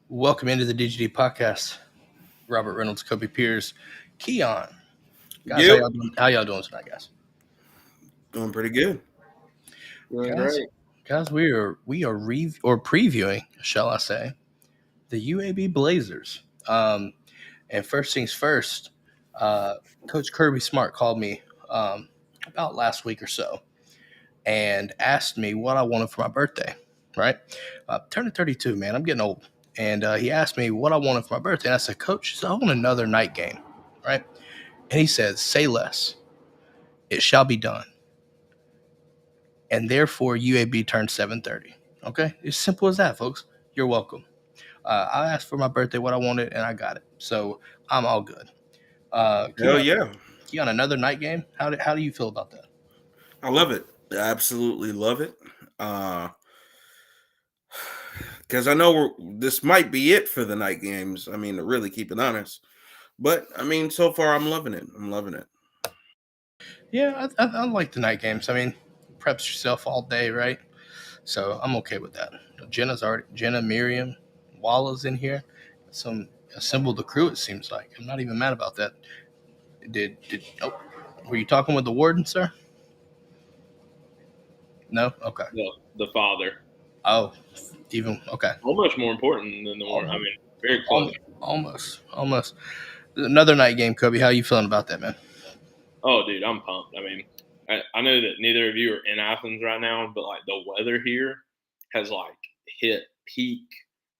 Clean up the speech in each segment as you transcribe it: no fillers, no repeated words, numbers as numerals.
Welcome into the DGD podcast. Robert Reynolds, Kobe Pierce, Keon. Guys, how y'all doing tonight, guys? Doing pretty good. Doing great. Guys, we are previewing, shall I say, the UAB Blazers. And first things first, Coach Kirby Smart called me about last week or so and asked me what I wanted for my birthday, right? Turning 32, man. I'm getting old. And he asked me what I wanted for my birthday. And I said, Coach, I want another night game, right? And he said, say less. It shall be done. And therefore, UAB turned 7:30. Okay? It's simple as that, folks. You're welcome. I asked for my birthday what I wanted, and I got it. So I'm all good. Hell yeah. Keon, another night game? How do you feel about that? I love it. I absolutely love it. Because I know this might be it for the night games. I mean, to really keep it honest. But, I mean, so far I'm loving it. Yeah, I like the night games. I mean, preps yourself all day, right? So I'm okay with that. Jenna, Miriam, Walla's in here. Assembled the crew, it seems like. I'm not even mad about that. Were you talking with the warden, sir? No? Okay. No, the father. Oh, even okay. Almost more important than the warden. I mean, very close. Almost. Another night game, Kobe. How are you feeling about that, man? Oh, dude, I'm pumped. I mean, I know that neither of you are in Athens right now, but like the weather here has like hit peak.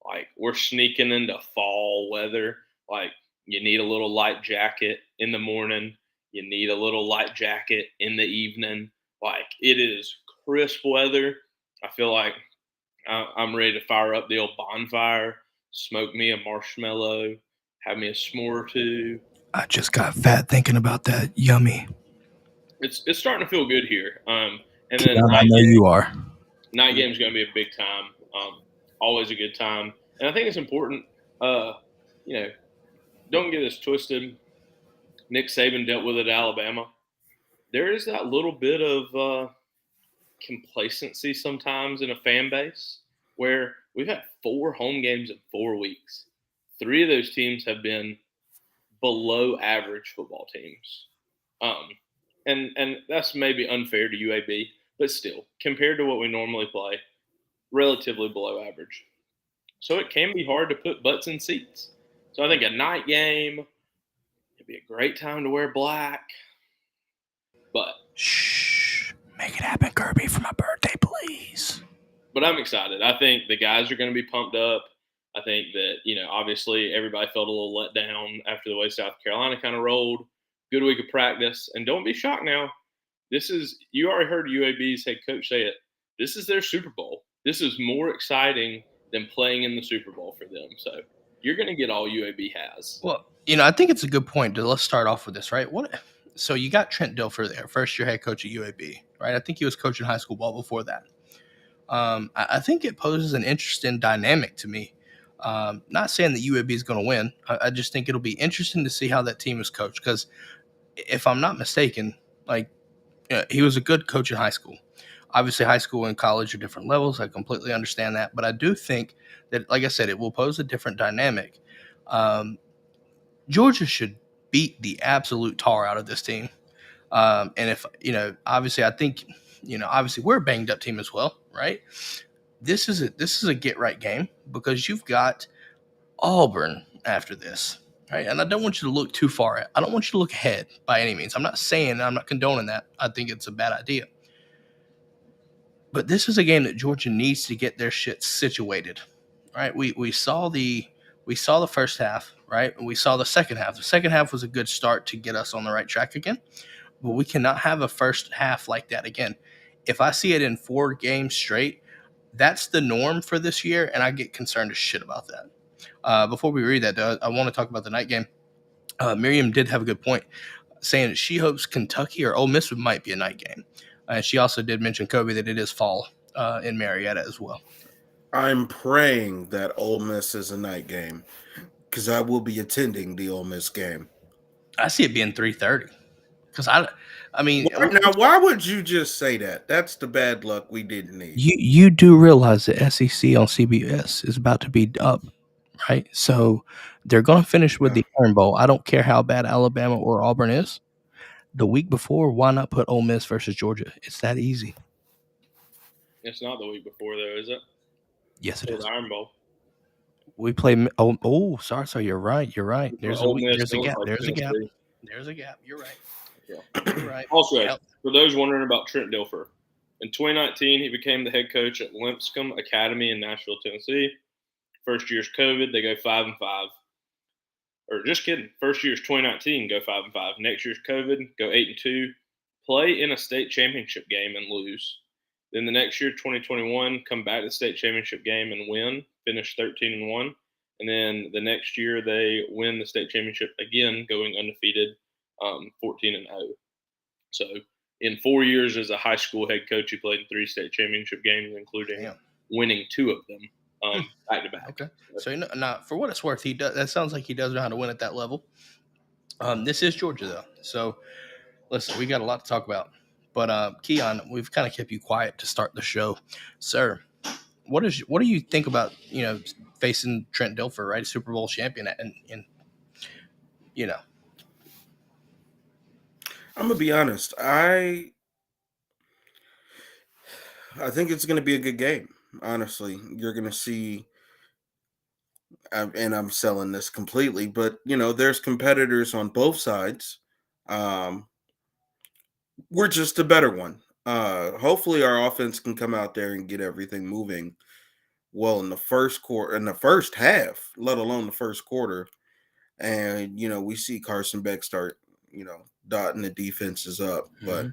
Like we're sneaking into fall weather. Like you need a little light jacket in the morning. You need a little light jacket in the evening. Like it is crisp weather. I feel like I'm ready to fire up the old bonfire, smoke me a marshmallow, have me a s'more or two. I just got fat thinking about that. Yummy. It's starting to feel good here. And then I know you are. Night game's going to be a big time. Always a good time. And I think it's important, don't get this twisted. Nick Saban dealt with it at Alabama. There is that little bit of complacency sometimes in a fan base where we've had 4 home games in 4 weeks. 3 of those teams have been below average football teams. And that's maybe unfair to UAB, but still, compared to what we normally play, relatively below average. So it can be hard to put butts in seats. So I think a night game, it'd be a great time to wear black. But shh, make it happen, Kirby, for my birthday, please. But I'm excited. I think the guys are going to be pumped up. I think that, obviously everybody felt a little let down after the way South Carolina kind of rolled. good week of practice. And don't be shocked now. You already heard UAB's head coach say it. This is their Super Bowl. This is more exciting than playing in the Super Bowl for them. So you're going to get all UAB has. Well, I think it's a good point. Let's start off with this, right? So you got Trent Dilfer there, first year head coach at UAB, right? I think he was coaching high school ball before that. I think it poses an interesting dynamic to me. Not saying that UAB is going to win. I just think it'll be interesting to see how that team is coached. Because if I'm not mistaken, he was a good coach in high school. Obviously, high school and college are different levels. I completely understand that. But I do think that, like I said, it will pose a different dynamic. Georgia should beat the absolute tar out of this team. And if, obviously, I think, obviously we're a banged up team as well, right? This is a get right game because you've got Auburn after this, right? And I don't want you to look too far. I don't want you to look ahead by any means. I'm not condoning that. I think it's a bad idea. But this is a game that Georgia needs to get their shit situated, right? We saw the first half, right? And we saw the second half. The second half was a good start to get us on the right track again. But we cannot have a first half like that again. If I see it in 4 games straight, that's the norm for this year, and I get concerned as shit about that. Before we read that, though, I want to talk about the night game. Miriam did have a good point, saying that she hopes Kentucky or Ole Miss might be a night game. She also did mention, Kobe, that it is fall in Marietta as well. I'm praying that Ole Miss is a night game because I will be attending the Ole Miss game. I see it being 3:30 because why would you just say that? That's the bad luck we didn't need. You do realize the SEC on CBS is about to be up, right? So they're going to finish with the Iron Bowl. I don't care how bad Alabama or Auburn is. The week before, why not put Ole Miss versus Georgia? It's that easy. It's not the week before, though, is it? Yes, it is. The Iron Bowl. We play. Sorry. You're right. There's a gap. There's a gap. You're right. Yeah. You're right. Also, for those wondering about Trent Dilfer, in 2019, he became the head coach at Lipscomb Academy in Nashville, Tennessee. First year's COVID, they go 5-5. Or just kidding. First year's 2019, go 5-5. Next year's COVID, go 8-2. Play in a state championship game and lose. Then the next year, 2021, come back to the state championship game and win, finish 13-1. And then the next year, they win the state championship again, going undefeated, 14-0. So in 4 years as a high school head coach, he played in 3 state championship games, including winning 2 of them back to back. Okay. So now, for what it's worth, he does. That sounds like he does know how to win at that level. This is Georgia, though. So listen, we got a lot to talk about. But Keon, we've kind of kept you quiet to start the show, sir. What do you think about facing Trent Dilfer, right, Super Bowl champion, and I'm gonna be honest. I think it's gonna be a good game. Honestly, you're gonna see, and I'm selling this completely, but there's competitors on both sides. We're just a better one. Hopefully, our offense can come out there and get everything moving well in the first quarter, in the first half, let alone the first quarter. And we see Carson Beck start, dotting the defenses up. But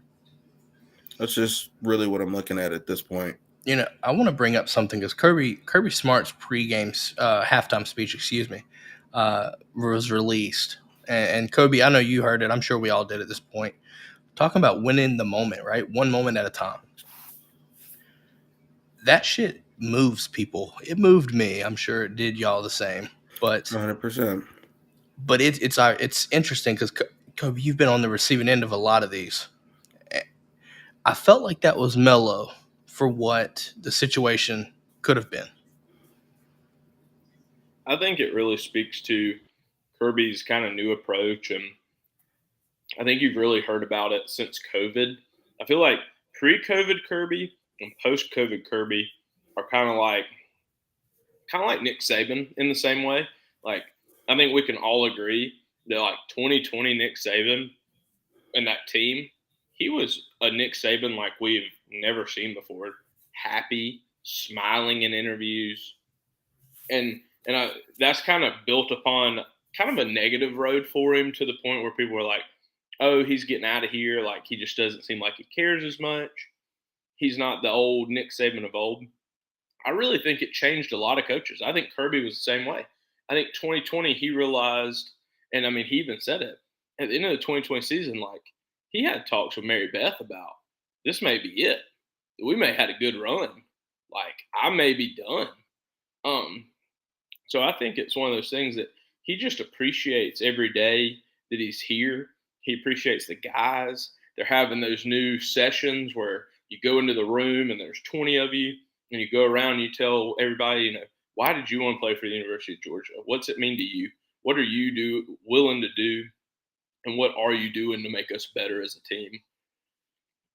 that's just really what I'm looking at this point. I want to bring up something because Kirby Smart's pregame halftime speech, was released. And Kobe, I know you heard it. I'm sure we all did at this point. Talking about winning the moment, right? One moment at a time. That shit moves people. It moved me. I'm sure it did y'all the same. But 100%. But it's interesting because Kobe, you've been on the receiving end of a lot of these. I felt like that was mellow for what the situation could have been. I think it really speaks to Kirby's kind of new approach, and I think you've really heard about it since COVID. I feel like pre-COVID Kirby and post-COVID Kirby are kind of like Nick Saban in the same way. Like, I think we can all agree that 2020 Nick Saban and that team, he was a Nick Saban like we've never seen before. Happy, smiling in interviews, and that's kind of built upon kind of a negative road for him to the point where people were like, oh, he's getting out of here. Like, he just doesn't seem like he cares as much. He's not the old Nick Saban of old. I really think it changed a lot of coaches. I think Kirby was the same way. I think 2020 he realized, and I mean he even said it at the end of the 2020 season. Like, he had talks with Mary Beth about this may be it. We may have had a good run. Like, I may be done. Um, so I think it's one of those things that he just appreciates every day that he's here. He appreciates the guys. They're having those new sessions where you go into the room and there's 20 of you, and you go around and you tell everybody, why did you want to play for the University of Georgia? What's it mean to you? What are you willing to do? And what are you doing to make us better as a team?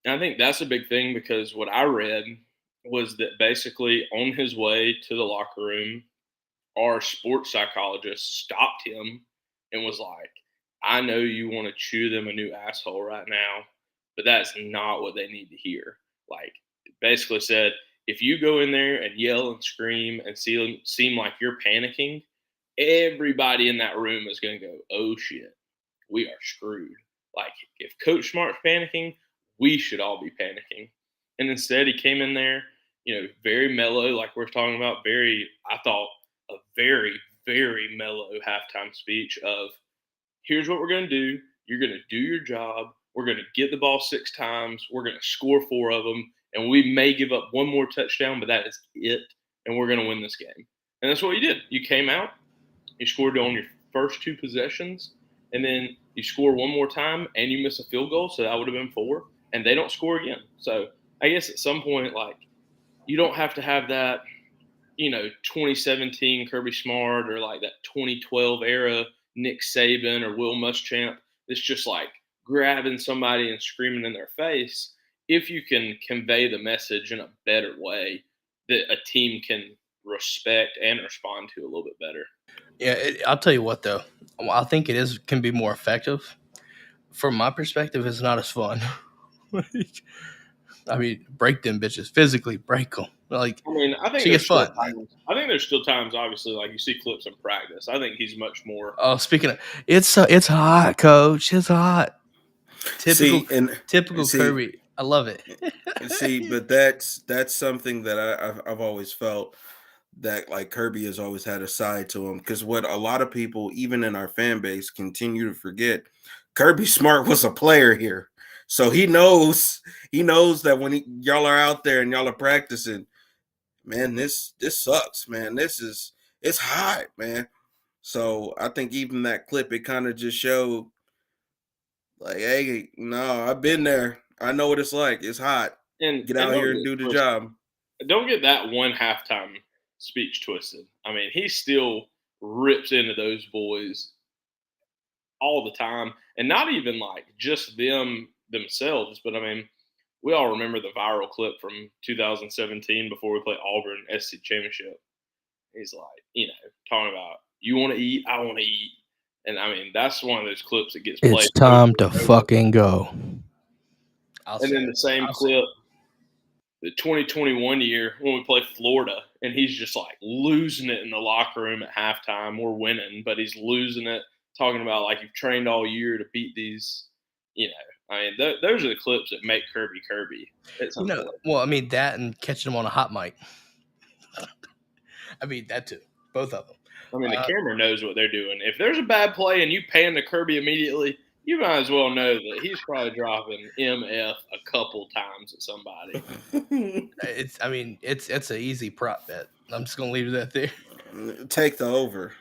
And I think that's a big thing, because what I read was that basically on his way to the locker room, our sports psychologist stopped him and was like, I know you want to chew them a new asshole right now, but that's not what they need to hear. Like, basically said, if you go in there and yell and scream and seem like you're panicking, everybody in that room is going to go, oh shit, we are screwed. Like, if Coach Smart's panicking, we should all be panicking. And instead, he came in there, very mellow, like we're talking about, I thought, a very, very mellow halftime speech of, here's what we're going to do. You're going to do your job. We're going to get the ball 6 times. We're going to score 4 of them. And we may give up one more touchdown, but that is it. And we're going to win this game. And that's what you did. You came out. You scored on your first 2 possessions. And then you score one more time and you miss a field goal. So that would have been 4. And they don't score again. So I guess at some point, like, you don't have to have that, 2017 Kirby Smart or like that 2012 era Nick Saban or Will Muschamp. It's just like grabbing somebody and screaming in their face. If you can convey the message in a better way that a team can respect and respond to a little bit better. Yeah, I'll tell you what though, I think can be more effective. From my perspective, it's not as fun. I mean, break them bitches, physically break them. Like, I mean, I think she gets fun. I think there's still times, obviously, like you see clips in practice. I think he's much more. Oh, speaking of, it's hot, Coach. It's hot. Typical Kirby. I love it. But that's something that I've always felt, that like Kirby has always had a side to him, because what a lot of people, even in our fan base, continue to forget, Kirby Smart was a player here. So he knows that when y'all are out there and y'all are practicing, man, this sucks, man. It's hot, man. So I think even that clip, it kind of just showed like, hey, no, I've been there. I know what it's like. It's hot. And get out here and do the job. Don't get that one halftime speech twisted. I mean, he still rips into those boys all the time, and not even like just themselves, but I mean, we all remember the viral clip from 2017 before we played Auburn SC Championship. He's like, talking about, you want to eat, I want to eat. And I mean, that's one of those clips that gets played. It's time to fucking go. And then the same clip, the 2021 year when we play Florida, and he's just like losing it in the locker room at halftime. We're winning, but he's losing it, talking about like, you've trained all year to beat these, I mean, those are the clips that make Kirby Kirby. Well, I mean, that and catching him on a hot mic. I mean, that too. Both of them. I mean, the camera knows what they're doing. If there's a bad play and you pan to Kirby immediately, you might as well know that he's probably dropping MF a couple times at somebody. It's an easy prop bet. I'm just gonna leave that there. Take the over.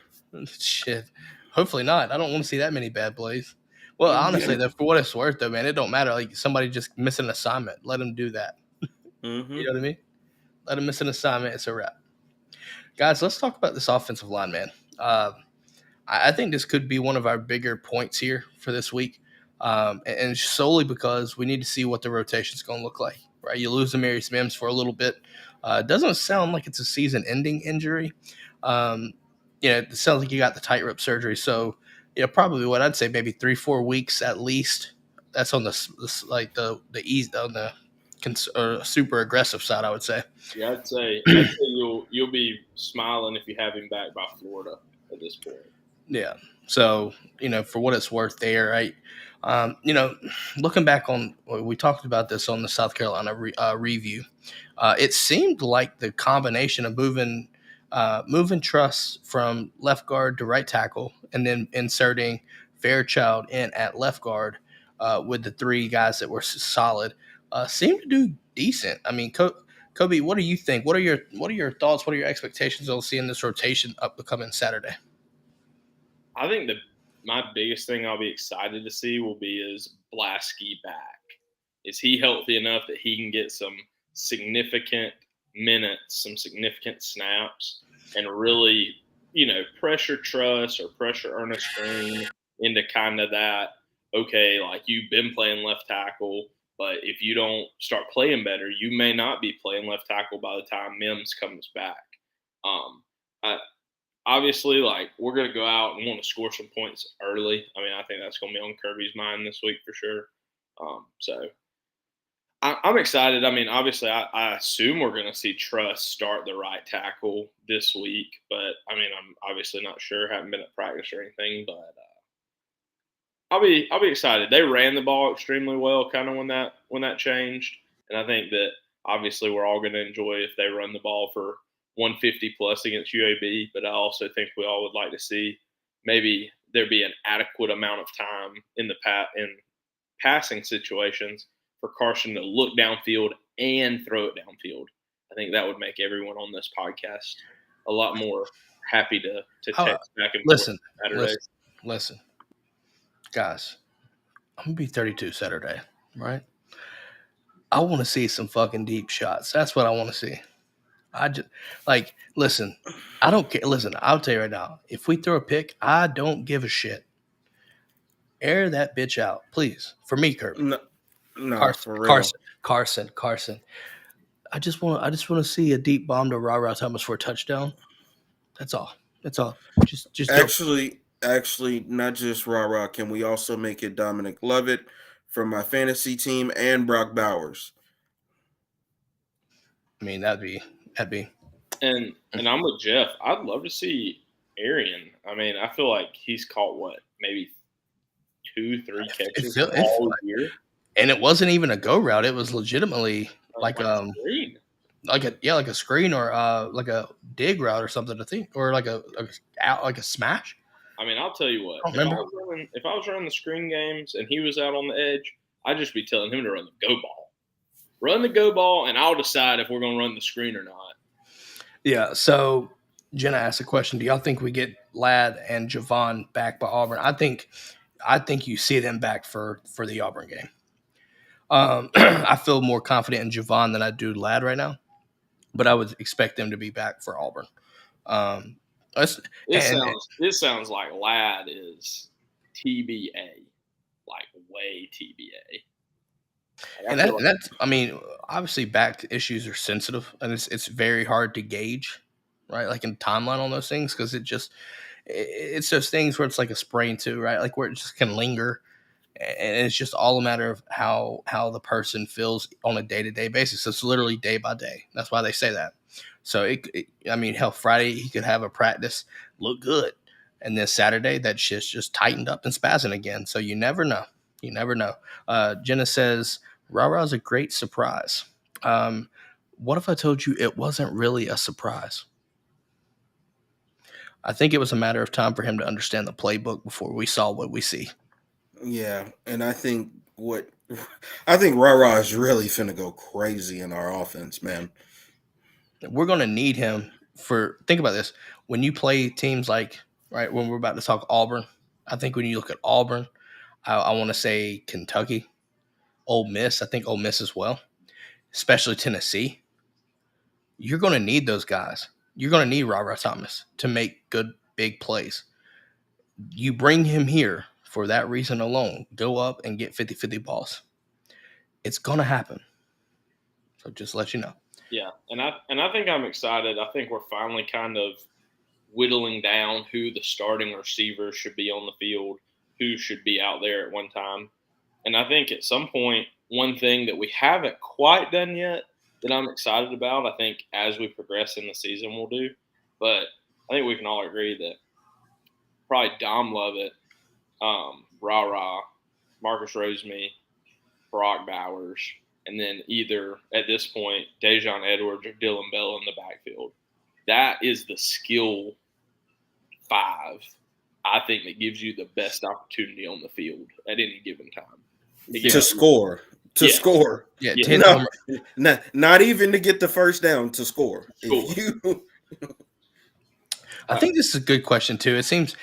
Shit. Hopefully not. I don't want to see that many bad plays. Well, honestly, though, for what it's worth, though, man, it don't matter. Like, somebody just missing an assignment, let them do that. Mm-hmm. You know what I mean? Let them miss an assignment. It's a wrap. Guys, let's talk about this offensive line, man. I think this could be one of our bigger points here for this week, and solely because we need to see what the rotation is going to look like. Right? You lose Amarius Mims for a little bit. It doesn't sound like it's a season-ending injury. It sounds like you got the tightrope surgery. So, probably what I'd say, maybe 3-4 weeks at least. That's on the super aggressive side, I would say. Yeah, I'd say you'll be smiling if you have him back by Florida at this point. Yeah. So, for what it's worth there, right? Looking back on, we talked about this on the South Carolina review. It seemed like the combination of moving Truss from left guard to right tackle, and then inserting Fairchild in at left guard with the three guys that were solid, seemed to do decent. I mean, Kobe, what do you think? What are your thoughts? What are your expectations on seeing this rotation upcoming Saturday? I think my biggest thing I'll be excited to see will be is Blasky back. Is he healthy enough that he can get some significant minutes, some significant snaps, and really, pressure Truss or pressure Ernest Green into kind of that, okay, like you've been playing left tackle, but if you don't start playing better, you may not be playing left tackle by the time Mims comes back. I, Obviously, like we're going to go out and want to score some points early. I mean, I think that's going to be on Kirby's mind this week for sure. So I'm excited. I mean, obviously, I assume we're going to see Truss start the right tackle this week, but I mean, I'm obviously not sure. Haven't been at practice or anything, but I'll be excited. They ran the ball extremely well, kind of when that changed, and I think that obviously we're all going to enjoy if they run the ball for 150 plus against UAB. But I also think we all would like to see maybe there be an adequate amount of time in passing situations for Carson to look downfield and throw it downfield. I think that would make everyone on this podcast a lot more happy to text back and forth Saturday. Listen, guys, I'm gonna be 32 Saturday, right? I want to see some fucking deep shots. That's what I want to see. I just listen. I don't care. Listen, I'll tell you right now. If we throw a pick, I don't give a shit. Air that bitch out, please. For me, Kirby. No, for real. Carson. I just want to see a deep bomb to Ra Thomas for a touchdown. That's all. Just actually, not just Ra. Can we also make it Dominic Lovett from my fantasy team and Brock Bowers? I mean, that'd be. And I'm with Jeff. I'd love to see Arian. I mean, I feel like he's caught maybe 2-3 catches all year, and it wasn't even a go route. It was legitimately like a screen. like a screen or like a dig route or something, to think, or like a smash. I mean, I'll tell you what. If I was running the screen games and he was out on the edge, I'd just be telling him to run the go ball. Run the go ball, and I'll decide if we're going to run the screen or not. Yeah, so Jenna asked a question. Do y'all think we get Ladd and Javon back by Auburn? I think you see them back for the Auburn game. I feel more confident in Javon than I do Ladd right now, but I would expect them to be back for Auburn. It sounds like Ladd is TBA, like way TBA. And that's, I mean, obviously back issues are sensitive, and it's very hard to gauge, right? Like in timeline on those things, because it's those things where it's like a sprain too, right? Like where it just can linger, and it's just all a matter of how the feels on a day-to-day basis. It's literally day by day. That's why they say that. So I mean, hell, Friday he could have a practice look good, and then Saturday that shit's just tightened up and spazzing again. So you never know. Jenna says Ra is a great surprise. What if I told you it wasn't really a surprise? I think it was a matter of time for him to understand the playbook before we saw what we see. Yeah, and I think Ra is really finna go crazy in our offense, man. We're gonna need him think about this. When you play teams like, right, when we're about to talk Auburn, I think when you look at Auburn, I want to say Kentucky, Ole Miss. I think Ole Miss as well, especially Tennessee. You're going to need those guys. You're going to need Ra Thomas to make good, big plays. You bring him here for that reason alone. Go up and get 50-50 balls. It's going to happen. So just let you know. Yeah, and I think I'm excited. I think we're finally kind of whittling down who the starting receivers should be on the field, who should be out there at one time. And I think at some point, one thing that we haven't quite done yet that I'm excited about, I think as we progress in the season we'll do. But I think we can all agree that probably Dom Lovett, Rah, Marcus Rosemey, Brock Bowers, and then either at this point Dejon Edwards or Dylan Bell in the backfield. That is the skill five, I think, that gives you the best opportunity on the field at any given time. To score. To score. Yeah, no, not even to get the first down, to score. I think this is a good question too. It seems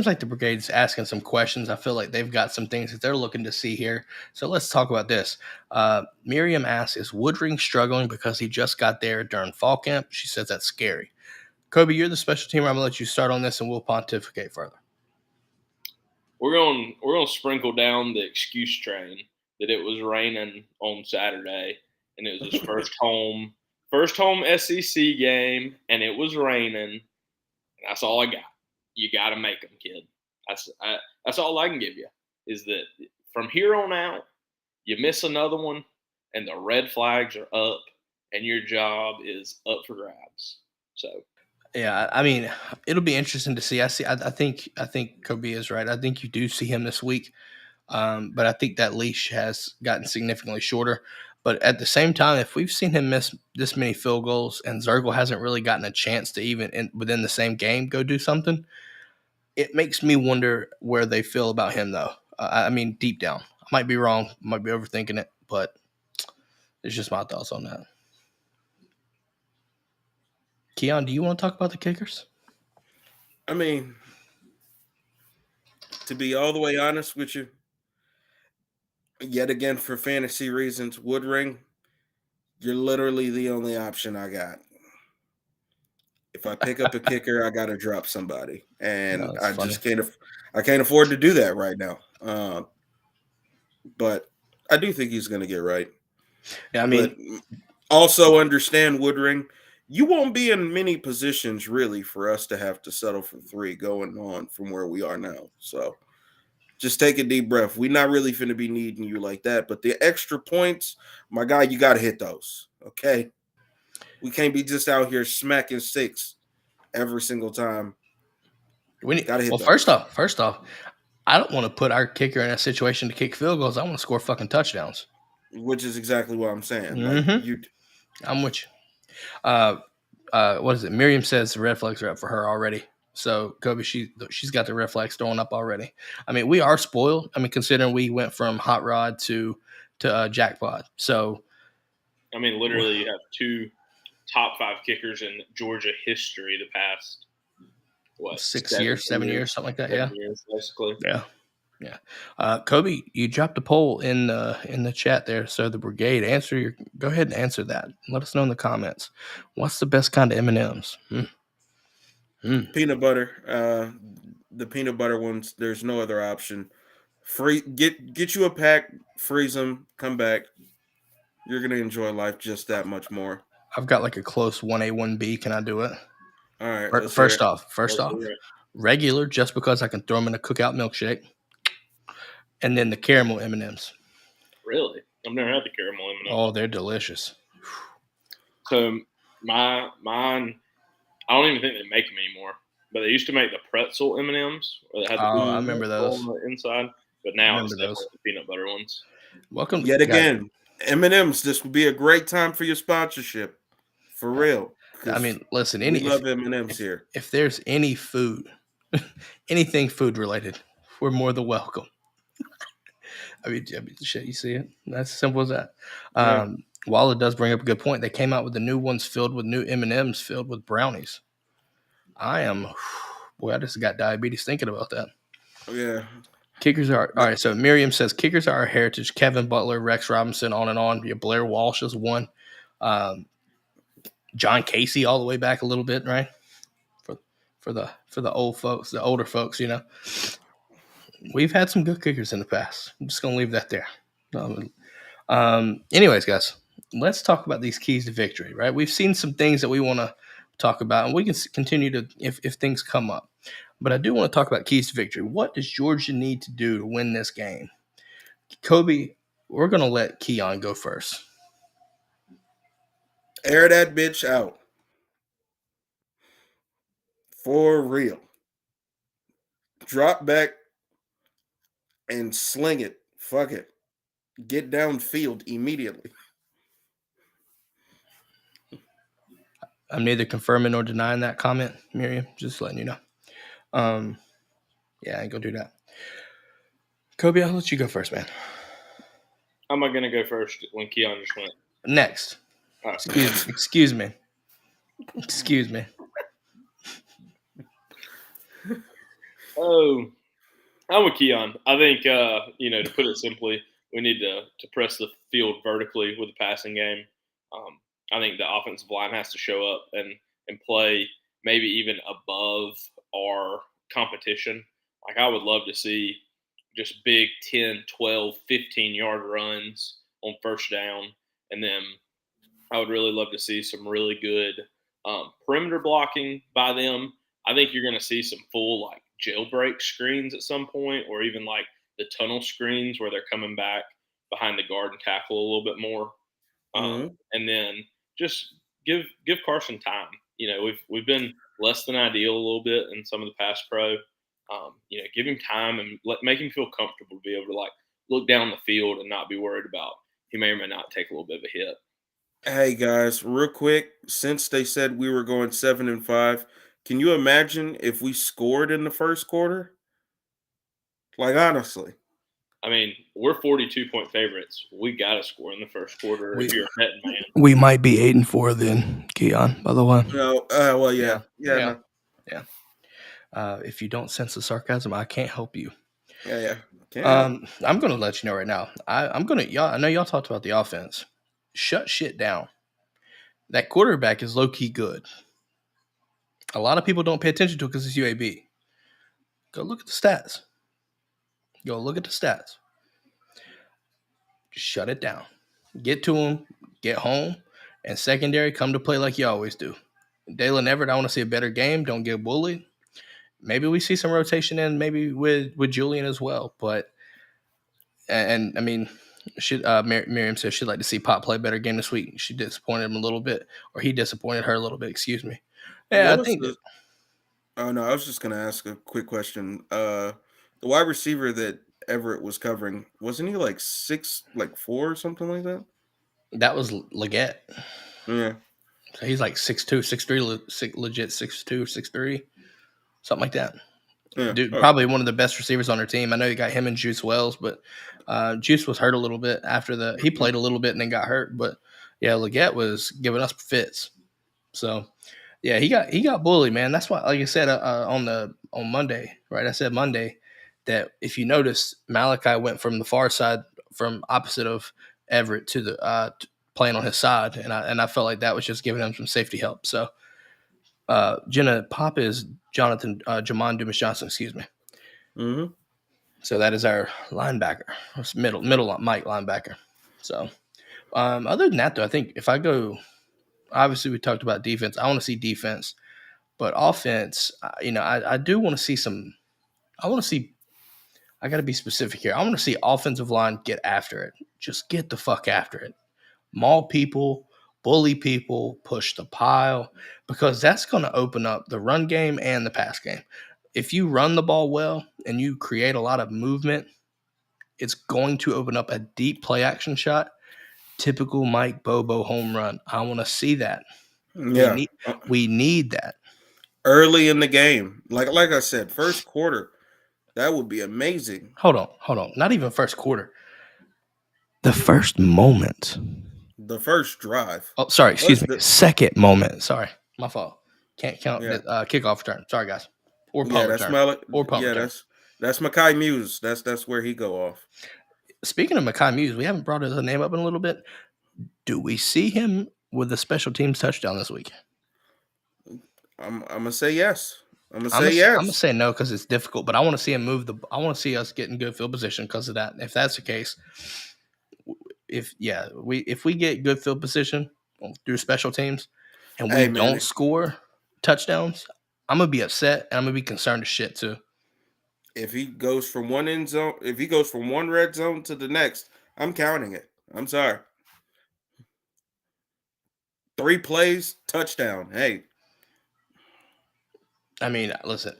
like the brigade's asking some questions. I feel like they've got some things that they're looking to see here. So let's talk about this. Miriam asks, is Woodring struggling because he just got there during fall camp? She says that's scary. Kobe, you're the special teamer. I'm gonna let you start on this, and we'll pontificate further. We're gonna sprinkle down the excuse train that it was raining on Saturday, and it was his first home SEC game, and it was raining. And that's all I got. You got to make them, kid. That's all I can give you. Is that from here on out, you miss another one, and the red flags are up, and your job is up for grabs. So. Yeah, I mean, it'll be interesting to see. I think Kobe is right. I think you do see him this week, but I think that leash has gotten significantly shorter. But at the same time, if we've seen him miss this many field goals and Zergle hasn't really gotten a chance to even within the same game go do something, it makes me wonder where they feel about him, though. I mean, deep down, I might be wrong, might be overthinking it, but it's just my thoughts on that. Keon, do you want to talk about the kickers? I mean, to be all the way honest with you, yet again, for fantasy reasons, Woodring, you're literally the only option I got. If I pick up a kicker, I got to drop somebody, and I just can't afford to do that right now. But I do think he's going to get right. Yeah, I mean, but also understand, Woodring, you won't be in many positions really for us to have to settle for 3 going on from where we are now. So just take a deep breath. We're not really finna be needing you like that. But the extra points, my guy, you got to hit those. Okay? We can't be just out here smacking 6 every single time. Gotta hit those. First off, I don't want to put our kicker in a situation to kick field goals. I want to score fucking touchdowns. Which is exactly what I'm saying. Mm-hmm. I'm with you. What is it? Miriam says the red flags are up for her already. So Kobe, she's got the red flags thrown up already. I mean, we are spoiled. I mean, considering we went from hot rod to jackpot. So, I mean, literally, you have 2 top 5 kickers in Georgia history the past 7 years, something like that. 7 years, basically. Yeah. Kobe, you dropped a poll in the chat there. So the brigade, go ahead and answer that. Let us know in the comments. What's the best kind of M&Ms? Peanut butter. The peanut butter ones. There's no other option. Get you a pack, freeze them, come back. You're gonna enjoy life just that much more. I've got like a close 1A, 1B. Can I do it? All right. First off, regular, just because I can throw them in a cookout milkshake, and then the caramel M&Ms. Really? I've never had the caramel M&Ms. Oh, they're delicious. So mine, I don't even think they make them anymore. But they used to make the pretzel M&Ms. I remember those on the inside. But now it's the peanut butter ones. Welcome yet again, M&Ms. This would be a great time for your sponsorship, for real. I mean, listen, we love M&Ms here. If there's any food, anything food related, we're more than welcome. I mean, shit, you see it? That's as simple as that. Yeah. Walla does bring up a good point. They came out with the new ones filled with new M&Ms filled with brownies. I just got diabetes thinking about that. Oh, yeah. Kickers are all right. So Miriam says kickers are our heritage. Kevin Butler, Rex Robinson, on and on. Blair Walsh is one. John Casey all the way back a little bit, right? For the old folks, the older folks, you know. We've had some good kickers in the past. I'm just gonna leave that there. Anyways, guys, let's talk about these keys to victory, right? We've seen some things that we want to talk about, and we can continue to if things come up. But I do want to talk about keys to victory. What does Georgia need to do to win this game? Kobe, we're gonna let Keon go first. Air that bitch out. For real. drop back and sling it. Fuck it. Get downfield immediately. I'm neither confirming nor denying that comment, Miriam. Just letting you know. Yeah, I ain't gonna do that. Kobe, I'll let you go first, man. How am I going to go first when Keon just went? Next. All right. Excuse me. Excuse me. Oh, I'm with Keon. I think, to put it simply, we need to press the field vertically with the passing game. I think the offensive line has to show up and play maybe even above our competition. Like, I would love to see just big 10, 12, 15-yard runs on first down. And then I would really love to see some really good perimeter blocking by them. I think you're going to see some full like jailbreak screens at some point, or even like the tunnel screens where they're coming back behind the guard and tackle a little bit more. And then just give Carson time. We've been less than ideal a little bit in some of the pass pro. Give him time and make him feel comfortable to be able to like look down the field and not be worried about he may or may not take a little bit of a hit. Hey guys, real quick, since they said we were going 7-5, can you imagine if we scored in the first quarter? Like honestly. I mean, we're 42-point favorites. We got to score in the first quarter if you're a betting man. We might be 8-4 then, Keon, by the way. No, well, yeah. No. If you don't sense the sarcasm, I can't help you. Yeah. I'm gonna let you know right now. I know y'all talked about the offense. Shut shit down. That quarterback is low key good. A lot of people don't pay attention to it because it's UAB. Go look at the stats. Just shut it down. Get to him. Get home. And secondary, come to play like you always do. Dalen Everett, I want to see a better game. Don't get bullied. Maybe we see some rotation in, maybe with Julian as well. But and I mean, Miriam says she'd like to see Pop play a better game this week. She disappointed him a little bit, or he disappointed her a little bit. Excuse me. Yeah, I think. Oh no, I was just gonna ask a quick question. The wide receiver that Everett was covering, wasn't he like 6'4" or something like that? That was Leggett. Yeah. So he's like 6'2", 6'3", legit 6'2", 6'3", something like that. Yeah. Dude, probably one of the best receivers on our team. I know you got him and Juice Wells, but Juice was hurt a little bit after he played a little bit and then got hurt. But yeah, Leggett was giving us fits. So yeah, he got bullied, man. That's why, like I said on Monday, right? I said Monday that if you notice, Malachi went from the far side, from opposite of Everett to the playing on his side, and I felt like that was just giving him some safety help. So Jenna Pop is Jamon Dumas Johnson, excuse me. Mm-hmm. So that is our linebacker, middle Mike linebacker. So other than that, though, I think if I go, obviously we talked about defense. I want to see defense, but offense, I do want to see some. I want to see. I got to be specific here. I want to see offensive line get after it. Just get the fuck after it. Maul people, bully people, push the pile, because that's going to open up the run game and the pass game. If you run the ball well and you create a lot of movement, it's going to open up a deep play action shot. Typical Mike Bobo home run. I want to see that. Yeah. We need that. Early in the game. Like I said, first quarter. That would be amazing. Hold on. Not even first quarter. The first moment. The first drive. Oh, sorry. Excuse me. Second moment. Sorry. My fault. Can't count the kickoff return. Sorry, guys. Or punt return. Or punt return. That's Mekhi Muse. That's where he go off. Speaking of Mekhi Muse, we haven't brought his name up in a little bit. Do we see him with a special teams touchdown this week? I'm gonna say yes. I'm gonna say no because it's difficult, but I want to see him move I want to see us get in good field position because of that. If that's the case, if we get good field position through special teams and we don't score touchdowns, I'm gonna be upset and I'm gonna be concerned as shit too. If he goes from one end zone, if he goes from one red zone to the next, I'm counting it. I'm sorry. 3 plays, touchdown. Hey. I mean, listen,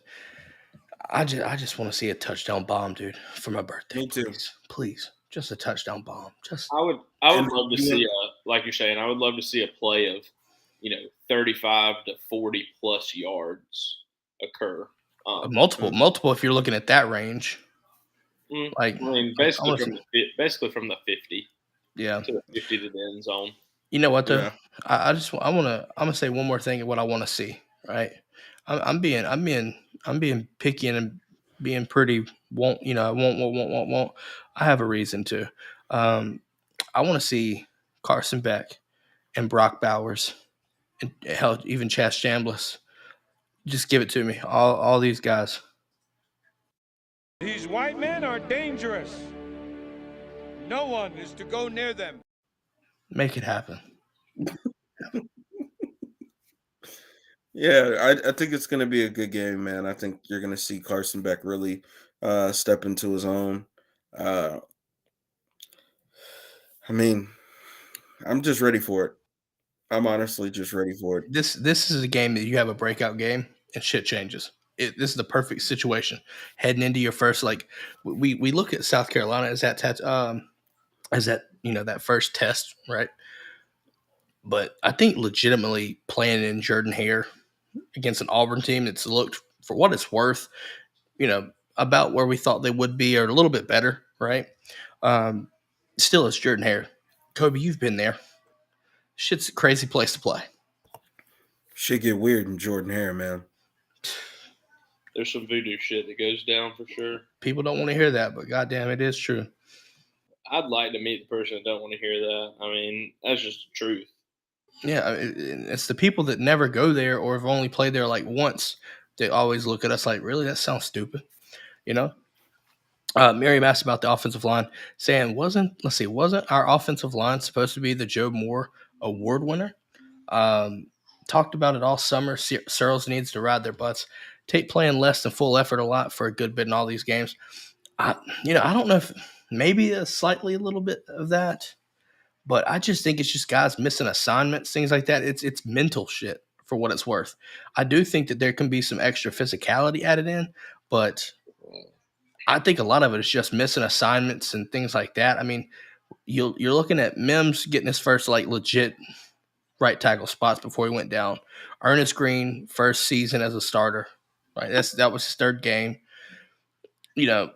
I just want to see a touchdown bomb, dude, for my birthday. Me too. Please, just a touchdown bomb. Just I would And love to see like you're saying, I would love to see a play of 35 to 40 plus yards occur. multiple. If you're looking at that range, like I mean, I basically wanna from the 50 yeah. to the 50 to the end zone. You know what though? Yeah. I'm gonna say one more thing of what I want to see. Right? I'm being picky and being pretty. I won't. I have a reason to. I want to see Carson Beck and Brock Bowers and hell, even Chas Chambliss. Just give it to me. All these guys. These white men are dangerous. No one is to go near them. Make it happen. Yeah, I think it's going to be a good game, man. I think you're going to see Carson Beck really step into his own. I mean, I'm just ready for it. I'm honestly just ready for it. This is a game that you have a breakout game and shit changes. This is the perfect situation heading into your first. Like we look at South Carolina as that that first test, right? But I think legitimately playing in Jordan Hare against an Auburn team that's looked, for what it's worth, about where we thought they would be or a little bit better, right? Still, it's Jordan Hare. Kobe, you've been there. Shit's a crazy place to play. Shit get weird in Jordan Hare, man. There's some voodoo shit that goes down for sure. People don't want to hear that, but goddamn, it is true. I'd like to meet the person that don't want to hear that. I mean, that's just the truth. Yeah, it's the people that never go there or have only played there like once. They always look at us like, really? That sounds stupid, you know? Miriam asked about the offensive line, saying, wasn't our offensive line supposed to be the Joe Moore Award winner? Talked about it all summer. Searles needs to ride their butts. Tate playing less than full effort a lot for a good bit in all these games. I don't know if maybe a little bit of that, but I just think it's just guys missing assignments, things like that. It's mental shit for what it's worth. I do think that there can be some extra physicality added in, but I think a lot of it is just missing assignments and things like that. I mean, you're looking at Mims getting his first like legit right tackle spots before he went down. Ernest Green, first season as a starter. Right, that was his third game. You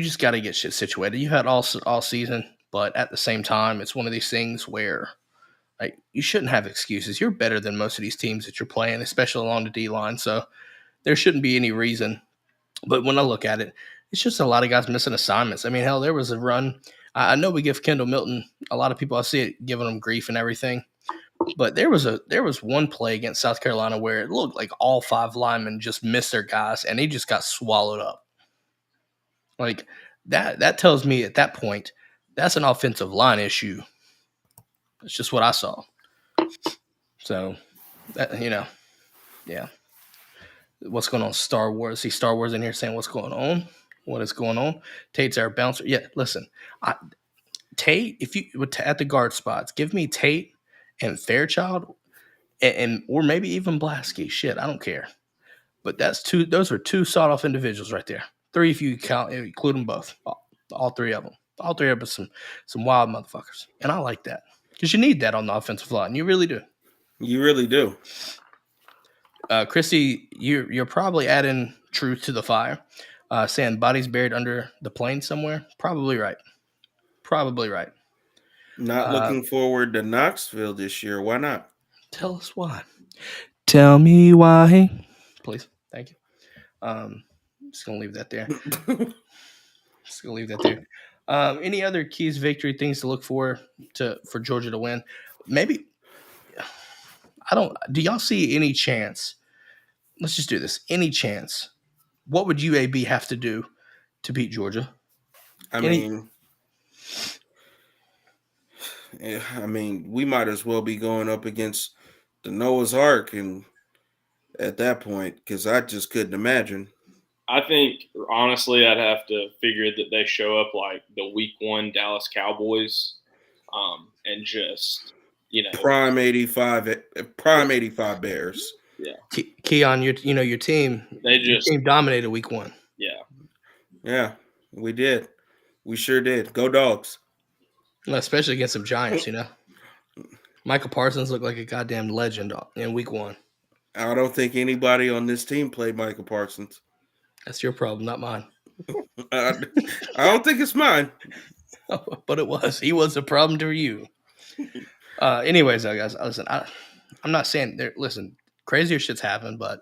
just got to get shit situated. You had all season, but at the same time, it's one of these things where like you shouldn't have excuses. You're better than most of these teams that you're playing, especially along the D line. So there shouldn't be any reason. But when I look at it, it's just a lot of guys missing assignments. I mean, hell, there was a run. I know we give Kendall Milton a lot of people. I see it giving him grief and everything. But there was one play against South Carolina where it looked like all five linemen just missed their guys and he just got swallowed up. Like that tells me at that point that's an offensive line issue. It's just what I saw. So that, yeah. What's going on? Star Wars. See Star Wars in here saying what's going on? What is going on? Tate's our bouncer. Yeah, listen, Tate. If you at the guard spots, give me Tate and Fairchild, and or maybe even Blasky. Shit, I don't care. But those are two sawed off individuals right there. Three if you include them both. All three of them. All three of them some wild motherfuckers. And I like that. Because you need that on the offensive line. You really do. You really do. Christy, you're probably adding truth to the fire. Saying bodies buried under the plane somewhere. Probably right. Not looking forward to Knoxville this year. Why not? Tell us why. Tell me why. Please. Thank you. Just going to leave that there. Any other keys victory things to look for Georgia to win? Maybe. Do y'all see any chance? Let's just do this. Any chance? What would UAB have to do to beat Georgia? I mean, we might as well be going up against the Noah's Ark, and at that point, because I just couldn't imagine. I think honestly, I'd have to figure that they show up like the Week 1 Dallas Cowboys, and just prime 85 Bears. Yeah. Keon, your team dominated week 1. Yeah. Yeah, we did. We sure did. Go Dogs. Especially against some Giants, Michael Parsons looked like a goddamn legend in week 1. I don't think anybody on this team played Michael Parsons. That's your problem, not mine. I don't think it's mine. But it was. He was a problem to you. Anyways, though, guys, listen, I'm not saying there. Listen, crazier shit's happened, but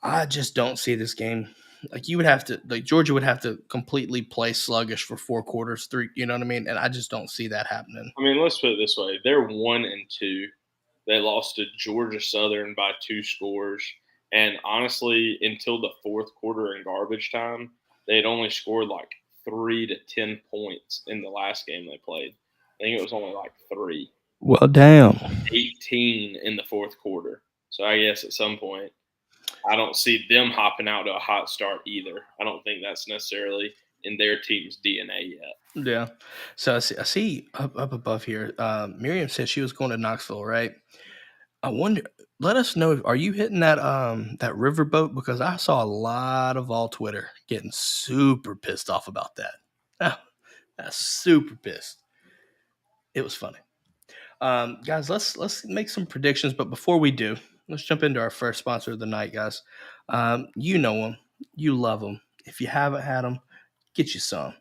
I just don't see this game. Like Georgia would have to completely play sluggish for 4 quarters, 3. You know what I mean? And I just don't see that happening. I mean, let's put it this way: they're 1-2. They lost to Georgia Southern by 2 scores, and honestly, until the 4th quarter in garbage time, they had only scored like 3 to 10 points in the last game they played. I think it was only like 3. Well, damn. 18 in the 4th quarter. So I guess at some point, I don't see them hopping out to a hot start either. I don't think that's necessarily in their team's DNA yet. Yeah. So I see up above here, Miriam said she was going to Knoxville, right? I wonder, let us know, are you hitting that riverboat? Because I saw a lot of all Twitter getting super pissed off about that. That's super pissed. It was funny. Guys, let's make some predictions, but before we do, let's jump into our first sponsor of the night, guys. You know them, you love them. If you haven't had them, get you some.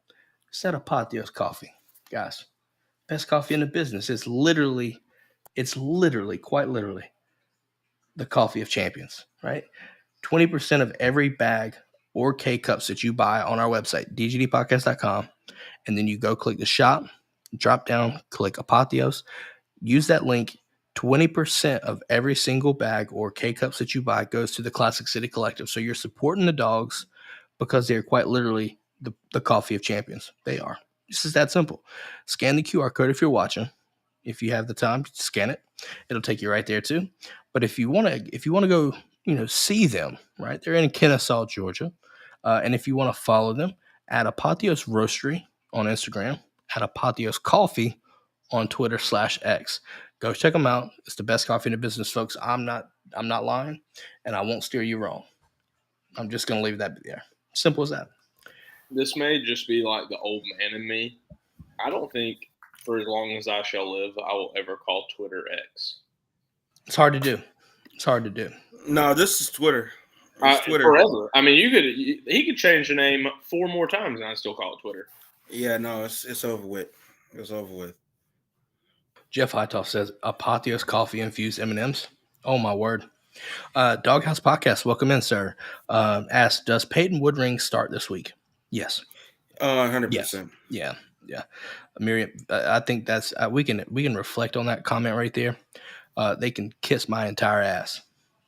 It's at Apotheos Coffee, guys. Best coffee in the business. It's literally, quite literally, the coffee of champions, right? 20% of every bag or K-cups that you buy on our website, dgdpodcast.com, and then you go click the shop, drop down, click Apotheos, use that link. 20% of every single bag or K-cups that you buy goes to the Classic City Collective. So you're supporting the Dawgs because they're quite literally the coffee of champions. They are. This is that simple. Scan the QR code if you're watching. If you have the time, scan it. It'll take you right there too. But if you want to go, see them, right? They're in Kennesaw, Georgia. And if you want to follow them, at Apotheos Roastery on Instagram, at Apotheos Coffee on Twitter /X. Go check them out. It's the best coffee in the business, folks. I'm not lying, and I won't steer you wrong. I'm just gonna leave that there. Simple as that. This may just be like the old man in me. I don't think for as long as I shall live, I will ever call Twitter X. It's hard to do. No, this is Twitter. It's Twitter forever. I mean, he could change the name 4 more times, and I still call it Twitter. Yeah, no, it's over with. It's over with. Jeff Hightoff says Apotheos coffee infused M&Ms. Oh my word. Doghouse Podcast, welcome in, sir. Asks, does Peyton Woodring start this week? Yes. 100%. Yes. Yeah. Miriam, I think that's we can reflect on that comment right there. They can kiss my entire ass.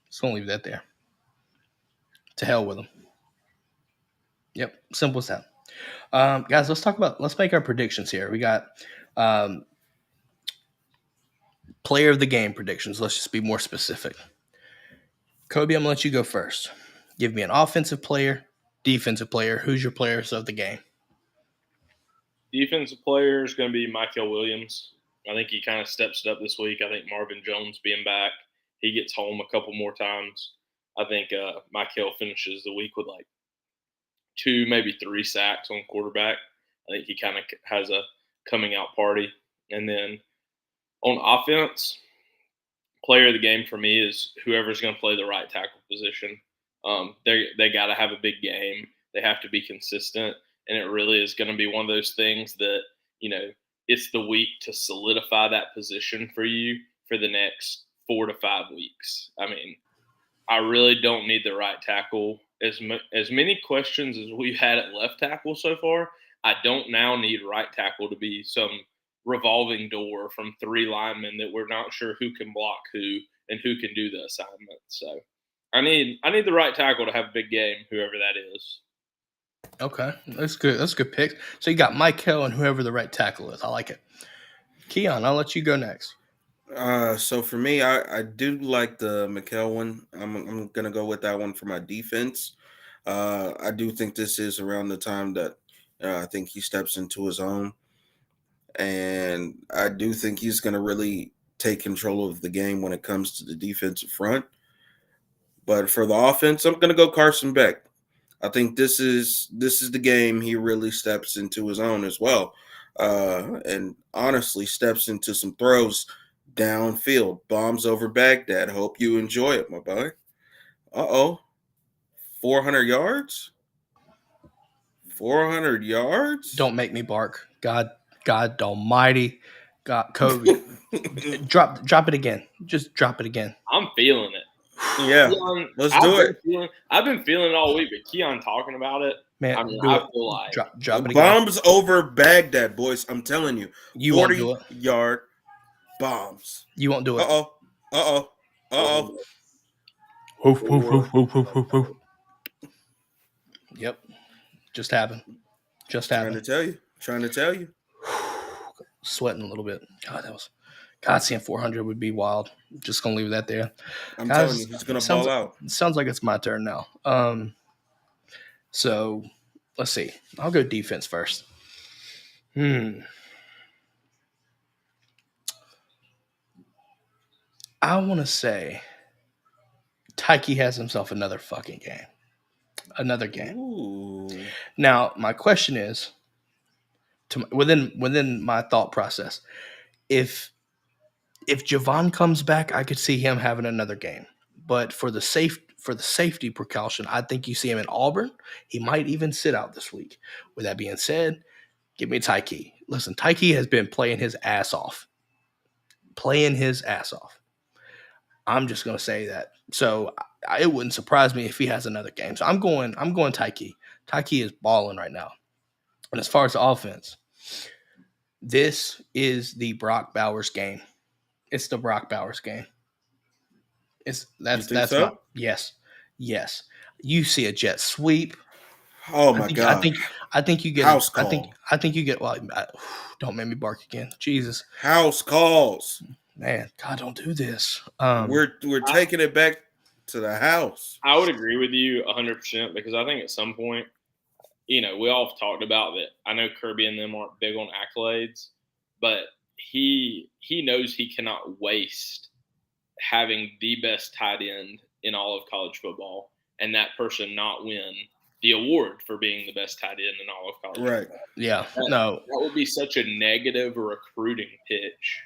Just gonna leave that there. To hell with them. Yep, simple as that. Guys, let's make our predictions here. We got player of the game predictions. Let's just be more specific. Kobe, I'm gonna let you go first. Give me an offensive player, defensive player. Who's your players of the game? Defensive player is going to be Michael Williams. I think he kind of steps it up this week. I think Marvin Jones being back, he gets home a couple more times. I think Michael finishes the week with like 2, maybe 3 sacks on quarterback. I think he kind of has a coming out party. And then on offense, player of the game for me is whoever's going to play the right tackle position. They got to have a big game. They have to be consistent. And it really is going to be one of those things that, it's the week to solidify that position for you for the next 4 to 5 weeks. I mean, I really don't need the right tackle. As many questions as we've had at left tackle so far, I don't now need right tackle to be some revolving door from 3 linemen that we're not sure who can block who and who can do the assignment. So I need the right tackle to have a big game, whoever that is. Okay, that's good. That's a good pick. So you got Mike Hill and whoever the right tackle is. I like it. Keon, I'll let you go next. So for me, I do like the McHale one. I'm gonna go with that one for my defense. I do think this is around the time that I think he steps into his own, and I do think he's gonna really take control of the game when it comes to the defensive front. But for the offense, I'm gonna go Carson Beck. I think this is the game he really steps into his own as well, and honestly steps into some throws downfield, bombs over Baghdad. Hope you enjoy it, my boy. 400 yards, 400 yards. Don't make me bark. God Almighty, God, Kobe, drop it again. Just drop it again. I'm feeling it. Yeah, Keon, let's do it. I've been feeling it all week, but Keon talking about it, Man, I mean, do I it. feel like Drop it again. Bombs over Baghdad, boys. I'm telling you, You won't do it. 40-yard bombs. You won't do it. Yep. Just happened. Trying to tell you. Sweating a little bit. God, seeing 400 would be wild. Just gonna leave that there. I'm telling you, he's gonna ball out. It sounds like it's my turn now. So let's see. I'll go defense first. I want to say Tyke has himself another fucking game. Another game. Ooh. Now, my question is, within my thought process, if Javon comes back, I could see him having another game. But for the safety precaution, I think you see him in Auburn. He might even sit out this week. With that being said, give me Tyke. Listen, Tyke has been playing his ass off. I'm just gonna say that. So it wouldn't surprise me if he has another game. So I'm going Tyke. Tyke is balling right now. And as far as the offense, this is the Brock Bowers game. It's the Brock Bowers game. Yes. You see a jet sweep. Oh my God! I think you get house call. I think you get. Well, don't make me bark again. Jesus. House calls. Man, God, don't do this. We're taking it back to the house. I would agree with you 100% because I think at some point, we all have talked about that. I know Kirby and them aren't big on accolades, but he knows he cannot waste having the best tight end in all of college football and that person not win the award for being the best tight end in all of college football. Right. Yeah. That would be such a negative recruiting pitch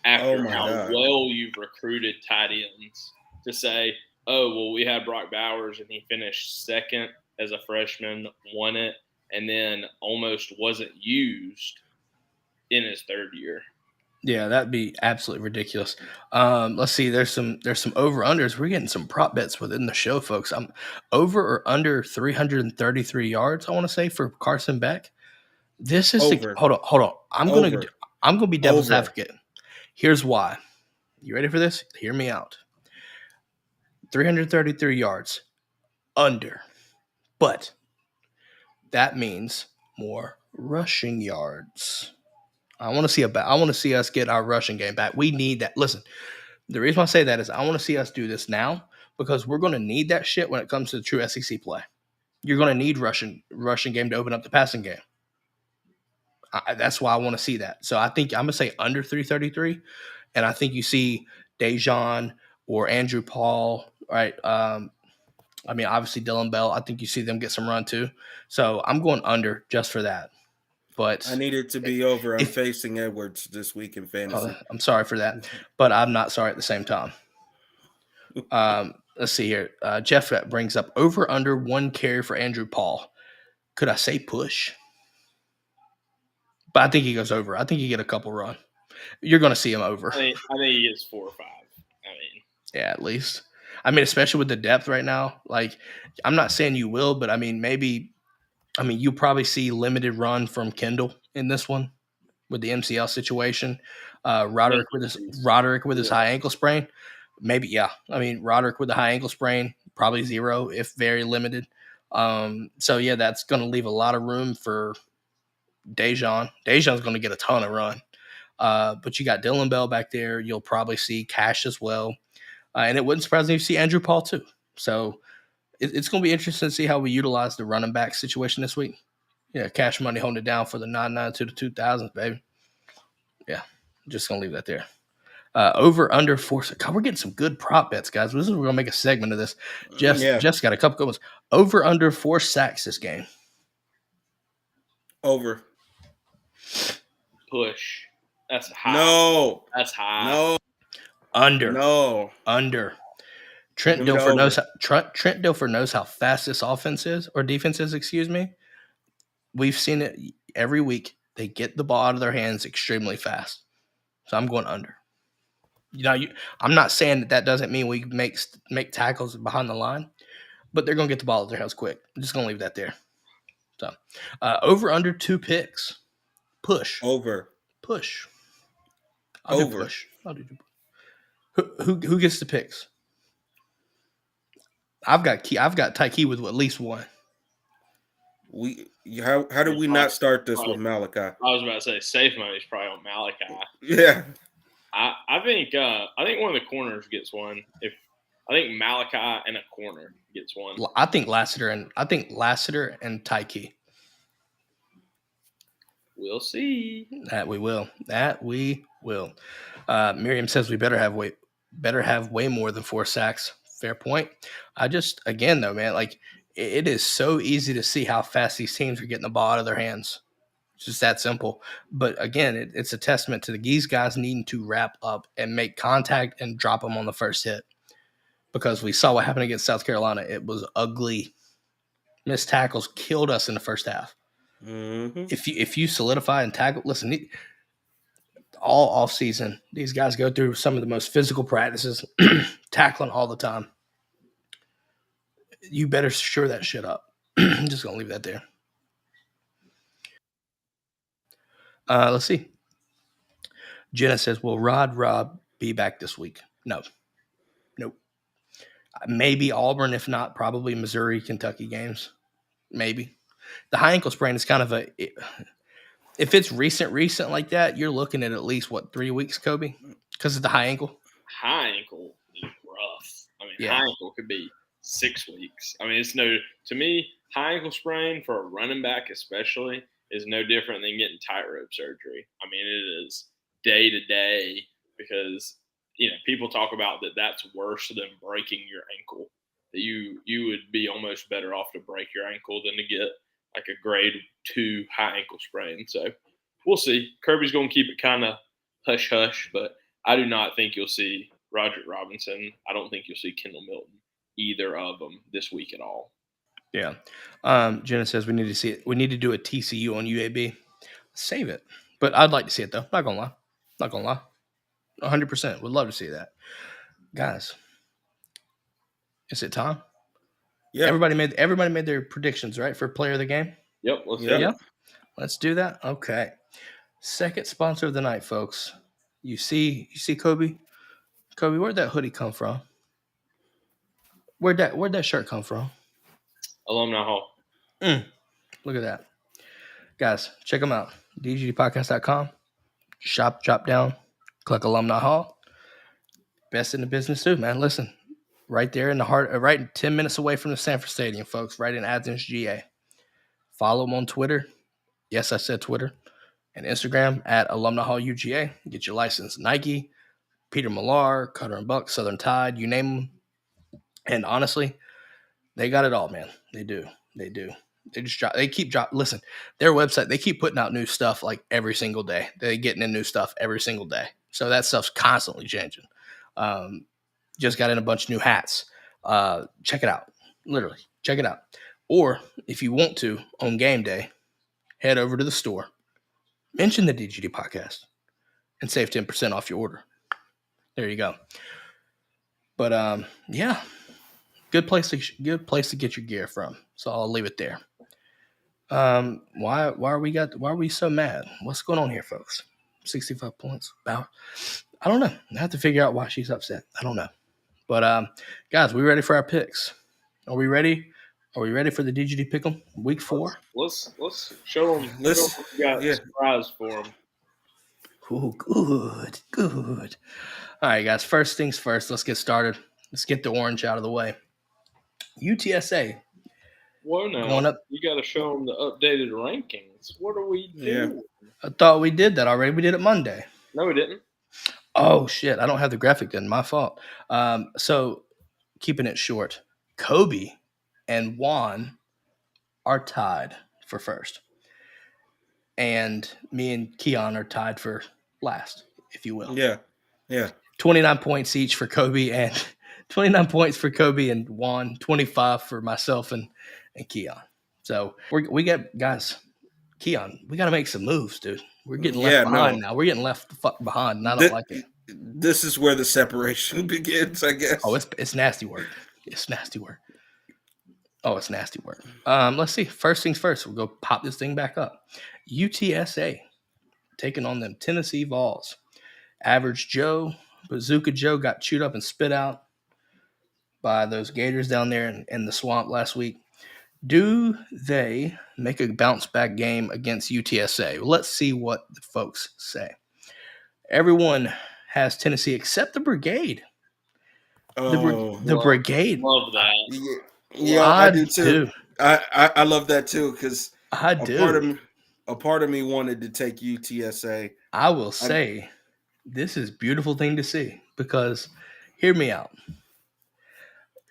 after how well you've recruited tight ends to say, oh, well, we had Brock Bowers and he finished second as a freshman, won it, and then almost wasn't used in his third year. Yeah, that'd be absolutely ridiculous. Let's see. There's some over-unders. We're getting some prop bets within the show, folks. I'm over or under 333 yards, I want to say, for Carson Beck. This is hold on. I'm gonna be devil's advocate. Here's why. You ready for this? Hear me out. 333 yards under. But that means more rushing yards. I want to see us get our rushing game back. We need that. Listen, the reason I say that is I want to see us do this now because we're going to need that shit when it comes to the true SEC play. You're going to need rushing game to open up the passing game. That's why I want to see that. So I think I'm going to say under 333, and I think you see Dejon or Andrew Paul, right? Obviously Dylan Bell. I think you see them get some run too. So I'm going under just for that. But I need it to be over. I'm facing Edwards this week in fantasy. I'm sorry for that, but I'm not sorry at the same time. Let's see here. Jeff brings up over under 1 carry for Andrew Paul. Could I say push? But I think he goes over. I think he get a couple run. You're going to see him over. I think he gets 4 or 5. Yeah, at least. Especially with the depth right now. Like, I'm not saying you will, but maybe. You probably see limited run from Kendall in this one with the MCL situation. Roderick with his high ankle sprain. Maybe, yeah. Roderick with a high ankle sprain, probably 0 if very limited. So, yeah, that's going to leave a lot of room for Dejon. Dejon's going to get a ton of run. But you got Dylan Bell back there. You'll probably see Cash as well. And it wouldn't surprise me if you see Andrew Paul too. So, it's going to be interesting to see how we utilize the running back situation this week. Yeah, Cash Money holding it down for the 992 to 2000s, baby. Yeah, just going to leave that there. Over under 4. God, we're getting some good prop bets, guys. We're gonna make a segment of this. Jeff's got a couple good ones. Over under 4 sacks this game. Over. Push. That's high. No. That's high. No. Under. No. Under. Trent Dilfer knows how fast this offense is, or defense is, excuse me. We've seen it every week. They get the ball out of their hands extremely fast. So I'm going under. I'm not saying that doesn't mean we make tackles behind the line, but they're going to get the ball out of their hands quick. I'm just going to leave that there. So over under 2 picks. Push. Over. Push. Over. Do push. I'll do who gets the picks? I've got Tyke with at least one. How did we not start this with Malachi? I was about to say safe money is probably on Malachi. Yeah. I think one of the corners gets one. I think Malachi and a corner gets one. I think Lassiter and Tyke. We'll see. That we will. Miriam says we better have way more than 4 sacks. Fair point. Again though, man, like it is so easy to see how fast these teams are getting the ball out of their hands. It's just that simple. But again, it's a testament to these guys needing to wrap up and make contact and drop them on the first hit. Because we saw what happened against South Carolina. It was ugly. Missed tackles killed us in the first half. Mm-hmm. If you solidify and tackle, listen, all off season, these guys go through some of the most physical practices, tackling all the time. You better sure that shit up. I'm just gonna leave that there. Let's see. Jenna says, "Will Rob be back this week?" No. Nope. Maybe Auburn, if not, probably Missouri, Kentucky games. Maybe. The high ankle sprain is kind of if it's recent like that, you're looking at least 3 weeks, Kobe, because of the high ankle. High ankle is rough. I mean, Yeah. High ankle could be 6 weeks. I mean, to me, high ankle sprain for a running back especially is no different than getting tightrope surgery. I mean, it is day to day because people talk about that's worse than breaking your ankle. That you would be almost better off to break your ankle than to get like a grade 2 high ankle sprain. So we'll see. Kirby's going to keep it kind of hush hush, but I do not think you'll see Roderick Robinson. I don't think you'll see Kendall Milton, either of them this week at all. Yeah. Jenna says we need to see it. We need to do a TCU on UAB. Save it. But I'd like to see it though. Not gonna lie. 100%. Would love to see that. Guys, is it time? Yeah. Everybody made their predictions, right, for player of the game? Yep. Let's do it. Let's do that. Okay. Second sponsor of the night, folks. You see Kobe? Kobe, where'd that hoodie come from? Where'd that shirt come from? Alumni Hall. Look at that. Guys, check them out. DGDpodcast.com. Shop, drop down, click Alumni Hall. Best in the business too, man. Listen, right there in the heart, right 10 minutes away from the Sanford Stadium, folks, right in Athens, GA. Follow them on Twitter. Yes, I said Twitter. And Instagram at Alumni Hall UGA. Get your license. Nike, Peter Millar, Cutter and Buck, Southern Tide, you name them. And honestly, they got it all, man. They do. They keep dropping. Listen, their website, they keep putting out new stuff like every single day. They're getting in new stuff every single day. So that stuff's constantly changing. Just got in a bunch of new hats. Check it out. Literally, check it out. Or if you want to, on game day, head over to the store, mention the DGD podcast, and save 10% off your order. There you go. But yeah, good place to get your gear from. So I'll leave it there. Why are we so mad? What's going on here, folks? 65 points. I don't know. I have to figure out why she's upset. I don't know. But guys, we ready for our picks? Are we ready? Are we ready for the DGD Pick'em week 4? Let's show them. We got a surprise for them. Ooh, good. All right, guys. First things first. Let's get started. Let's get the orange out of the way. UTSA. Whoa, now you got to show them the updated rankings. What are we doing? I thought we did that already. We did it Monday. No, we didn't. Oh shit! I don't have the graphic then. My fault. So keeping it short, Kobe and Juan are tied for first, and me and Keon are tied for last, if you will. Yeah. Yeah. 29 points each for Kobe and 29 points for Kobe and Juan, 25 for myself and Keon. So we get guys. Keon, we got to make some moves, dude. We're getting left behind now. We're getting left the fuck behind, and I don't like it. This is where the separation begins, I guess. Oh, it's nasty work. It's nasty work. Oh, it's nasty work. Let's see. First things first, we'll go pop this thing back up. UTSA taking on them Tennessee Vols. Average Joe, Bazooka Joe got chewed up and spit out by those Gators down there in the swamp last week. Do they make a bounce back game against UTSA? Well, let's see what the folks say. Everyone has Tennessee except the Brigade. The Brigade. Love that. Yeah, I do too. I love that too because I do. A part of me wanted to take UTSA. I will say this is a beautiful thing to see because hear me out.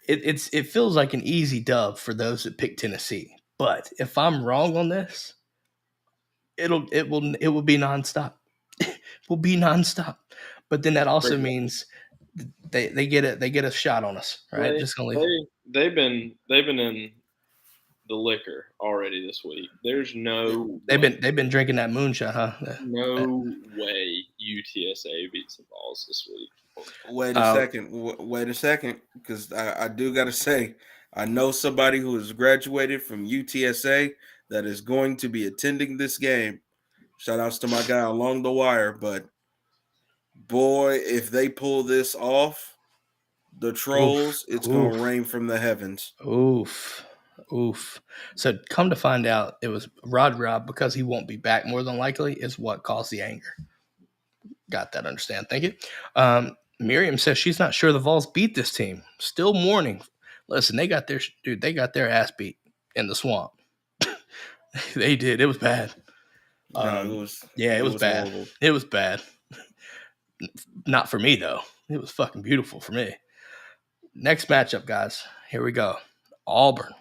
It feels like an easy dub for those that pick Tennessee. But if I'm wrong on this, it will be nonstop. It will be nonstop. But then that also means they get a shot on us, right? Just gonna leave. They've been in the liquor already this week. There's no they've been drinking that moonshine, huh? No way UTSA beats the Vols this week. Wait a second, because I do got to say, I know somebody who has graduated from UTSA that is going to be attending this game. Shout outs to my guy along the wire, but boy, if they pull this off, the trolls, it's going to rain from the heavens. Oof. So come to find out, it was Rob because he won't be back more than likely is what caused the anger. Got that, understand. Thank you. Miriam says she's not sure the Vols beat this team. Still mourning. Listen, they got their ass beat in the swamp. They did. It was bad. It was bad. Horrible. It was bad. Not for me, though. It was fucking beautiful for me. Next matchup, guys. Here we go. Auburn.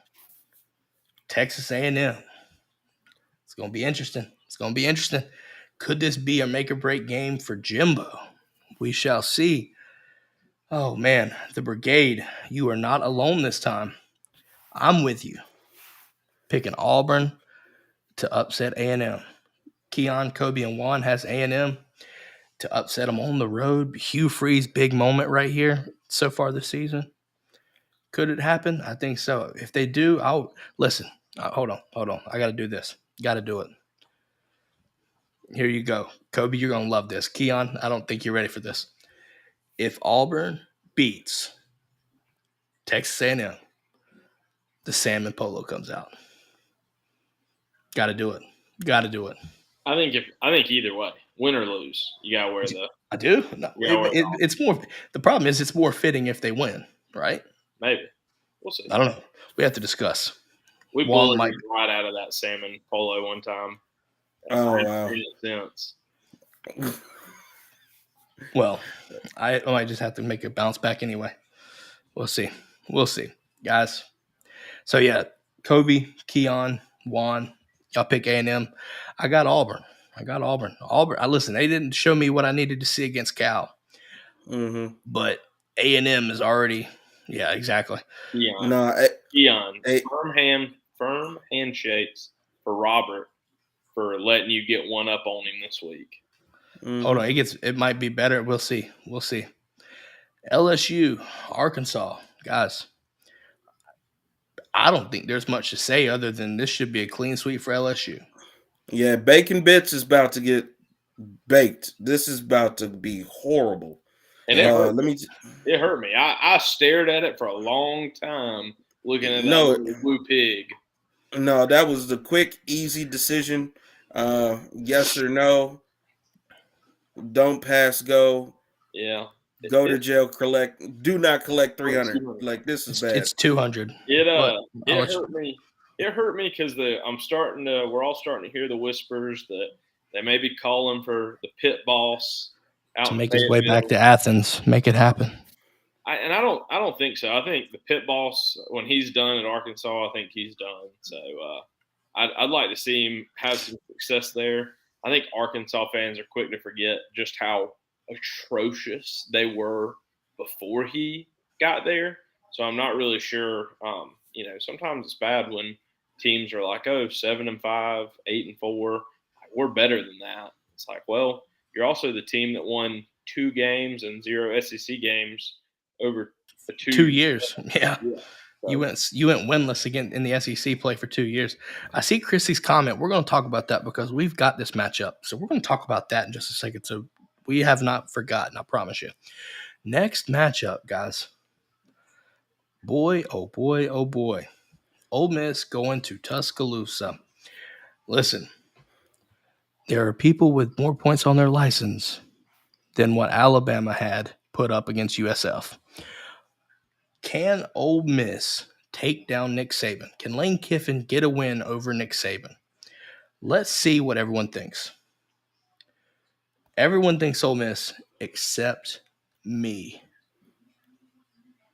Texas A&M. It's going to be interesting. Could this be a make or break game for Jimbo? We shall see. Oh, man. The Brigade, you are not alone this time. I'm with you. Picking Auburn to upset A&M. Keon, Kobe, and Juan has A&M to upset them on the road. Hugh Freeze, big moment right here so far this season. Could it happen? I think so. If they do, I'll listen. Hold on. I got to do this. Got to do it. Here you go. Kobe, you're going to love this. Keon, I don't think you're ready for this. If Auburn beats Texas A&M, the salmon polo comes out. Got to do it. I think either way, win or lose, you got to wear the. I do? No. It's more. The problem is it's more fitting if they win, right? Maybe. We'll see. I don't know. We have to discuss. We bullied right out of that salmon polo one time. Oh, wow. Sense. Well, I might just have to make a bounce back anyway. We'll see. Guys. So, yeah, Kobe, Keon, Juan, y'all pick A&M. I got Auburn. Listen, they didn't show me what I needed to see against Cal. Mm-hmm. But A&M is already – yeah, exactly. Keon. Firm handshakes for Robert for letting you get one up on him this week. Mm-hmm. Hold on, it might be better. We'll see. LSU, Arkansas, guys. I don't think there's much to say other than this should be a clean sweep for LSU. Yeah, Bacon Bits is about to get baked. This is about to be horrible. And it hurt me. I stared at it for a long time looking at that blue pig. No, that was the quick, easy decision. Yes or no. Don't pass go. Yeah. Go to jail, do not collect 300. Like, this is bad. It's 200. It hurt me. It hurt me because we're all starting to hear the whispers that they may be calling for the pit boss out to in make his way back Fayetteville. to Athens, make it happen. I don't think so. I think the pit boss, when he's done at Arkansas, I think he's done. So I'd like to see him have some success there. I think Arkansas fans are quick to forget just how atrocious they were before he got there. So I'm not really sure. Sometimes it's bad when teams are like, 7-5, 8-4. We're better than that. It's like, well, you're also the team that won 2 games and 0 SEC games over a 2 years. Yeah. Yeah. You went winless again in the SEC play for 2 years. I see Chrissy's comment. We're going to talk about that because we've got this matchup. So we're going to talk about that in just a second. So we have not forgotten, I promise you. Next matchup, guys. Boy, oh boy, oh boy. Ole Miss going to Tuscaloosa. Listen, there are people with more points on their license than what Alabama had put up against USF. Can Ole Miss take down Nick Saban? Can Lane Kiffin get a win over Nick Saban? Let's see what everyone thinks. Everyone thinks Ole Miss except me.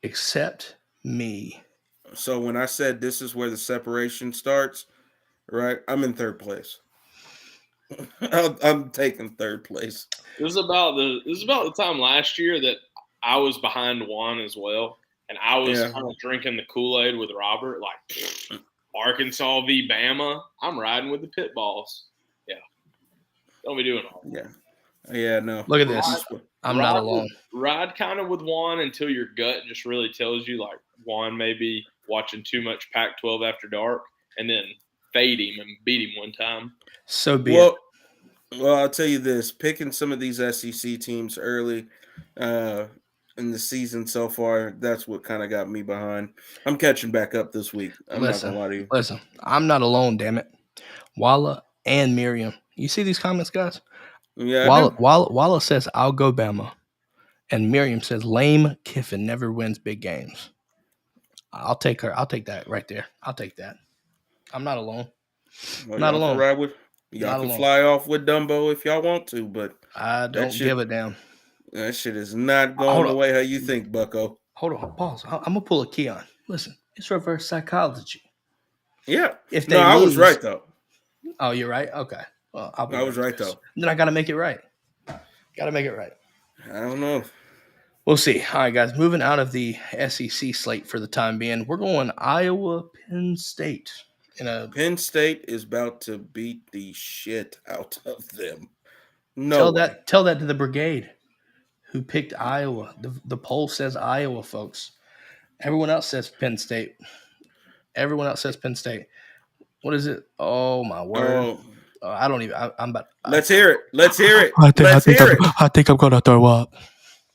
Except me. So when I said this is where the separation starts, right? I'm in third place. I'm taking third place. It was about the time last year that I was behind Juan as well, and I was kind of drinking the Kool-Aid with Robert, like Arkansas v. Bama. I'm riding with the pit balls. Yeah, don't be doing all that. Yeah, no. Look at this. I'm not alone. Ride kind of with Juan until your gut just really tells you, like, Juan may be watching too much Pac-12 after dark, and then fade him and beat him one time. So be it. Well, I'll tell you this. Picking some of these SEC teams early in the season so far, that's what kind of got me behind. I'm catching back up this week. I'm not going to lie to you. Listen, I'm not alone, damn it. Walla and Miriam. You see these comments, guys? Yeah, Walla says, I'll go Bama. And Miriam says, lame Kiffin never wins big games. I'll take her. I'll take that right there. I'll take that. I'm not alone. Well, not alone. Y'all can fly off with Dumbo if y'all want to, but I don't give a damn. That shit is not going the way how you think, bucko. Hold on. Pause. I'm going to pull a Keon. Listen, it's reverse psychology. Yeah. I was right, though. Oh, you're right? Okay. Well, I was right, though. Then I got to make it right. I don't know. We'll see. All right, guys. Moving out of the SEC slate for the time being, we're going Iowa, Penn State. Penn State is about to beat the shit out of them. No. Tell that to the brigade who picked Iowa. The poll says Iowa, folks. Everyone else says Penn State. What is it? Oh, my word. I don't even. I'm about. Let's hear it. I think I'm going to throw up.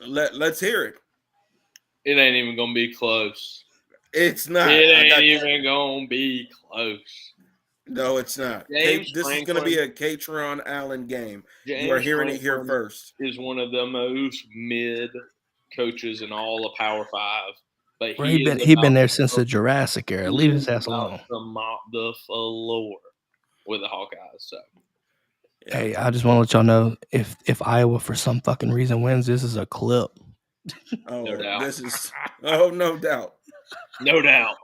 Let's hear it. It ain't even going to be close. It's not. It ain't even going to be close. No, it's not. This is going to be a Katron Allen game. You are hearing it here first. Is one of the most mid coaches in all of Power 5. But he been there since the Jurassic era. Leave his ass alone. To mop the floor with the Hawkeyes. So. Yeah. Hey, I just want to let y'all know if Iowa for some fucking reason wins, this is a clip. Oh, no doubt. No doubt. No doubt.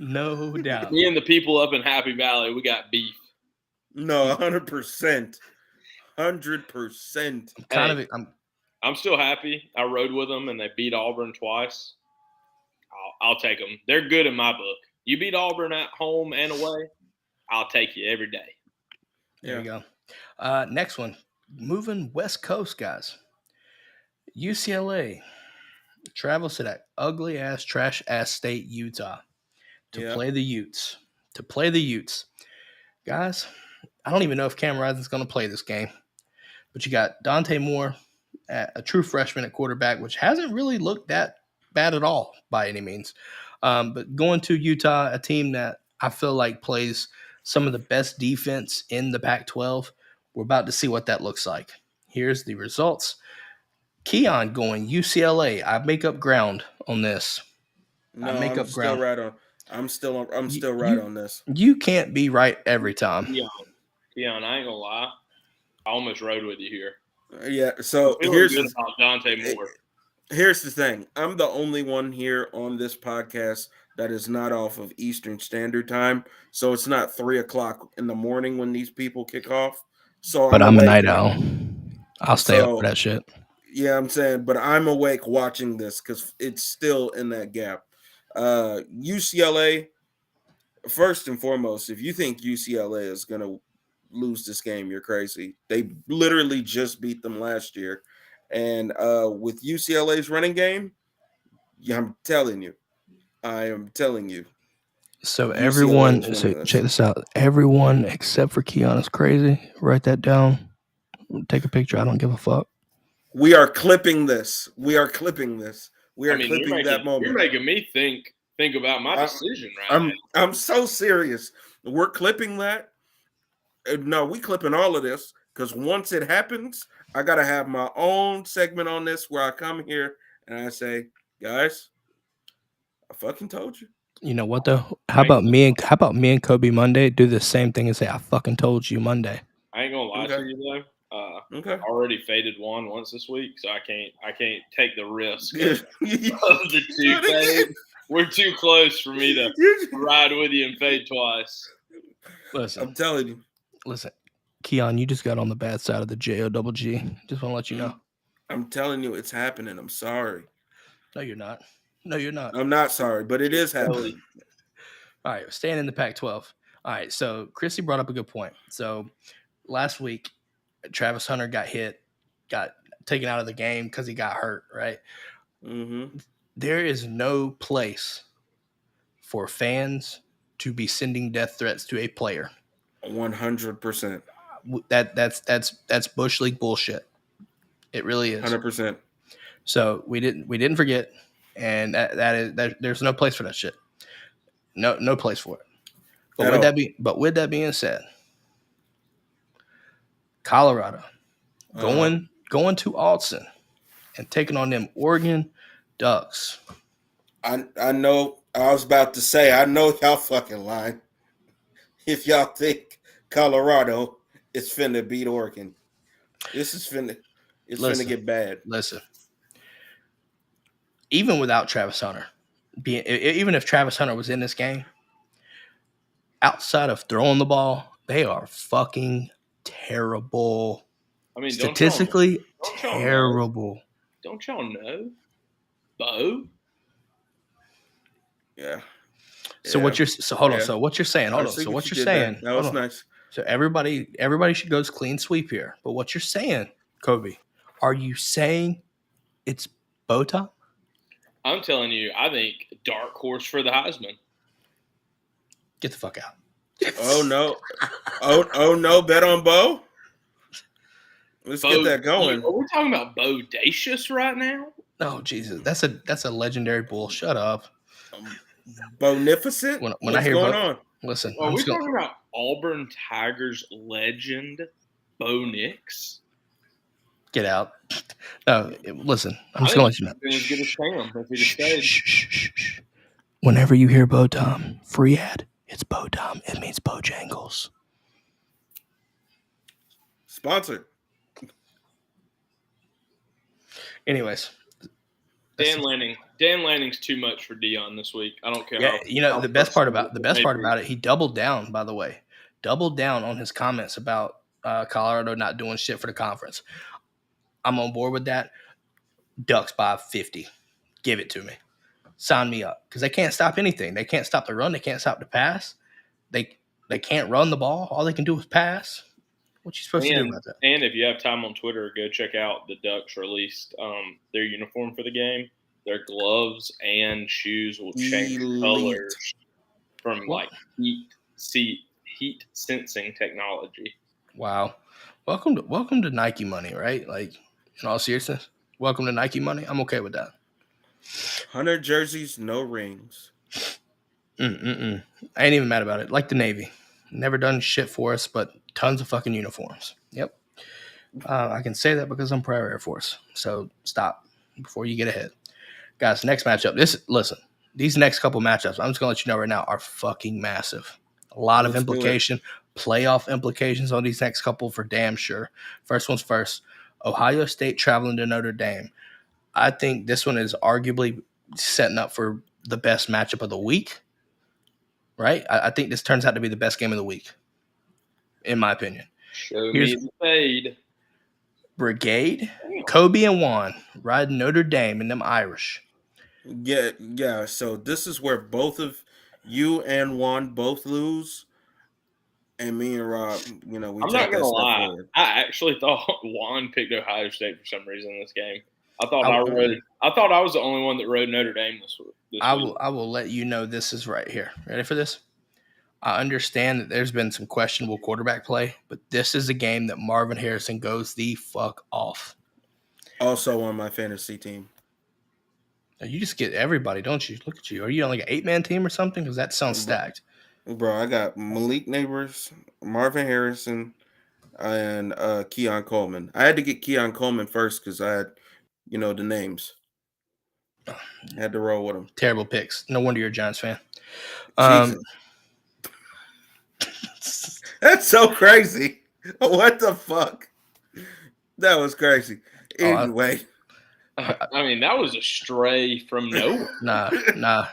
No doubt. Me and the people up in Happy Valley, we got beef. No, 100%. 100%. I'm still happy. I rode with them, and they beat Auburn twice. I'll take them. They're good in my book. You beat Auburn at home and away, I'll take you every day. There you go. Next one. Moving West Coast, guys. UCLA travels to that ugly-ass, trash-ass state, Utah, to play the Utes. Guys, I don't even know if Cam Rising's going to play this game. But you got Dante Moore, a true freshman at quarterback, which hasn't really looked that bad at all by any means. But going to Utah, a team that I feel like plays some of the best defense in the Pac-12, we're about to see what that looks like. Here's the results. Keon going UCLA. I make up ground on this. No, I'm still right on this. You can't be right on this. You can't be right every time. Keon, I ain't gonna lie. I almost rode with you here. Yeah. So Feeling here's good about Dante Moore. Here's the thing. I'm the only one here on this podcast that is not off of Eastern Standard Time. So it's not 3:00 in the morning when these people kick off. So But I'm I'm a awake. night owl. I'll stay up for that shit. Yeah, I'm saying, but I'm awake watching this because it's still in that gap. UCLA, first and foremost, if you think UCLA is going to lose this game, you're crazy. They literally just beat them last year. And with UCLA's running game, yeah, I am telling you. So UCLA everyone, is winning so this. check this out. Everyone except for Keon is crazy. Write that down. Take a picture. I don't give a fuck. We are clipping this. We are clipping clipping that moment. You're making me think about my decision now. I'm so serious. We're clipping that. No, we clipping all of this because once it happens, I gotta have my own segment on this where I come here and I say, guys, I fucking told you. You know what though? How about me and Kobe Monday do the same thing and say I fucking told you Monday. I ain't gonna lie to you though. I already faded one once this week, so I can't take the risk of the two fade. We're too close for me to ride with you and fade twice. Listen, I'm telling you. Listen, Keon, you just got on the bad side of the JOGG. Just want to let you know. I'm telling you, it's happening. I'm sorry. No, you're not. No, you're not. I'm not sorry, but it is happening. All right, staying in the Pac-12. All right, so Chrissy brought up a good point. So last week, Travis Hunter got taken out of the game because he got hurt, right? Mm-hmm. There is no place for fans to be sending death threats to a player. 100%. That's Bush League bullshit. It really is. 100%. So we didn't forget, and there's no place for that shit. No place for it. But with that being said, Colorado going to Austin and taking on them Oregon Ducks. I know. I was about to say, I know y'all fucking lying. If y'all think Colorado is finna beat Oregon, finna get bad. Listen, even without Travis Hunter, even if Travis Hunter was in this game, outside of throwing the ball, they are fucking terrible. I mean, statistically terrible. Don't y'all know, Bo? Yeah. So what you're So what you're saying? Hold on. So what you're saying? That was nice. So everybody should go clean sweep here. But what you're saying, Kobe? Are you saying it's bow tie? I'm telling you, I think dark horse for the Heisman. Get the fuck out. Oh no. Oh no, bet on Bo? Let's get that going. Are we talking about Bodacious right now? Oh Jesus. That's a legendary bull. Shut up. Bonificent? When What's I hear going on? Listen. Are we talking about Auburn Tigers legend Bo Nix? Get out. No, listen. I'm just going to let you know. Get a Sam if he stayed. Shh. Whenever you hear Bo Tom, free ad, it's Bo Tom. It means Bojangles. Sponsor. Anyways. Dan Lanning's too much for Dion this week. I don't care. Yeah, the best part about it, he doubled down. By the way, doubled down on his comments about Colorado not doing shit for the conference. I'm on board with that. Ducks by 50. Give it to me. Sign me up because they can't stop anything. They can't stop the run. They can't stop the pass. They can't run the ball. All they can do is pass. What you supposed to do about that? And if you have time on Twitter, go check out the Ducks released their uniform for the game. Their gloves and shoes will change colors from heat sensing technology. Wow. Welcome to Nike money, right? Like, in all seriousness, welcome to Nike money. I'm okay with that. 100 jerseys, no rings. I ain't even mad about it. Like the Navy. Never done shit for us, but tons of fucking uniforms. Yep. I can say that because I'm Prior Air Force. So stop before you get ahead. Guys, next matchup. These next couple matchups, I'm just going to let you know right now, are fucking massive. A lot of implication, playoff implications on these next couple for damn sure. First one's first. Ohio State traveling to Notre Dame. I think this one is arguably setting up for the best matchup of the week, right? I think this turns out to be the best game of the week, in my opinion. Show Here's me the fade. Brigade, Kobe and Juan riding Notre Dame and them Irish. Yeah. So this is where both of you and Juan both lose, and me and Rob, we I'm take not that gonna step lie. forward. I actually thought Juan picked Ohio State for some reason in this game. I thought I I was the only one that rode Notre Dame this week. I will let you know this is right here. Ready for this? I understand that there's been some questionable quarterback play, but this is a game that Marvin Harrison goes the fuck off. Also on my fantasy team. Now, you just get everybody, don't you? Look at you. Are you on like an 8-man team or something? Because that sounds stacked. Bro, I got Malik Neighbors, Marvin Harrison, and Keon Coleman. I had to get Keon Coleman first because I had, the names. I had to roll with them. Terrible picks. No wonder you're a Giants fan. Jesus. That's so crazy. What the fuck? That was crazy. Anyway. I mean, that was a stray from nowhere. Nah.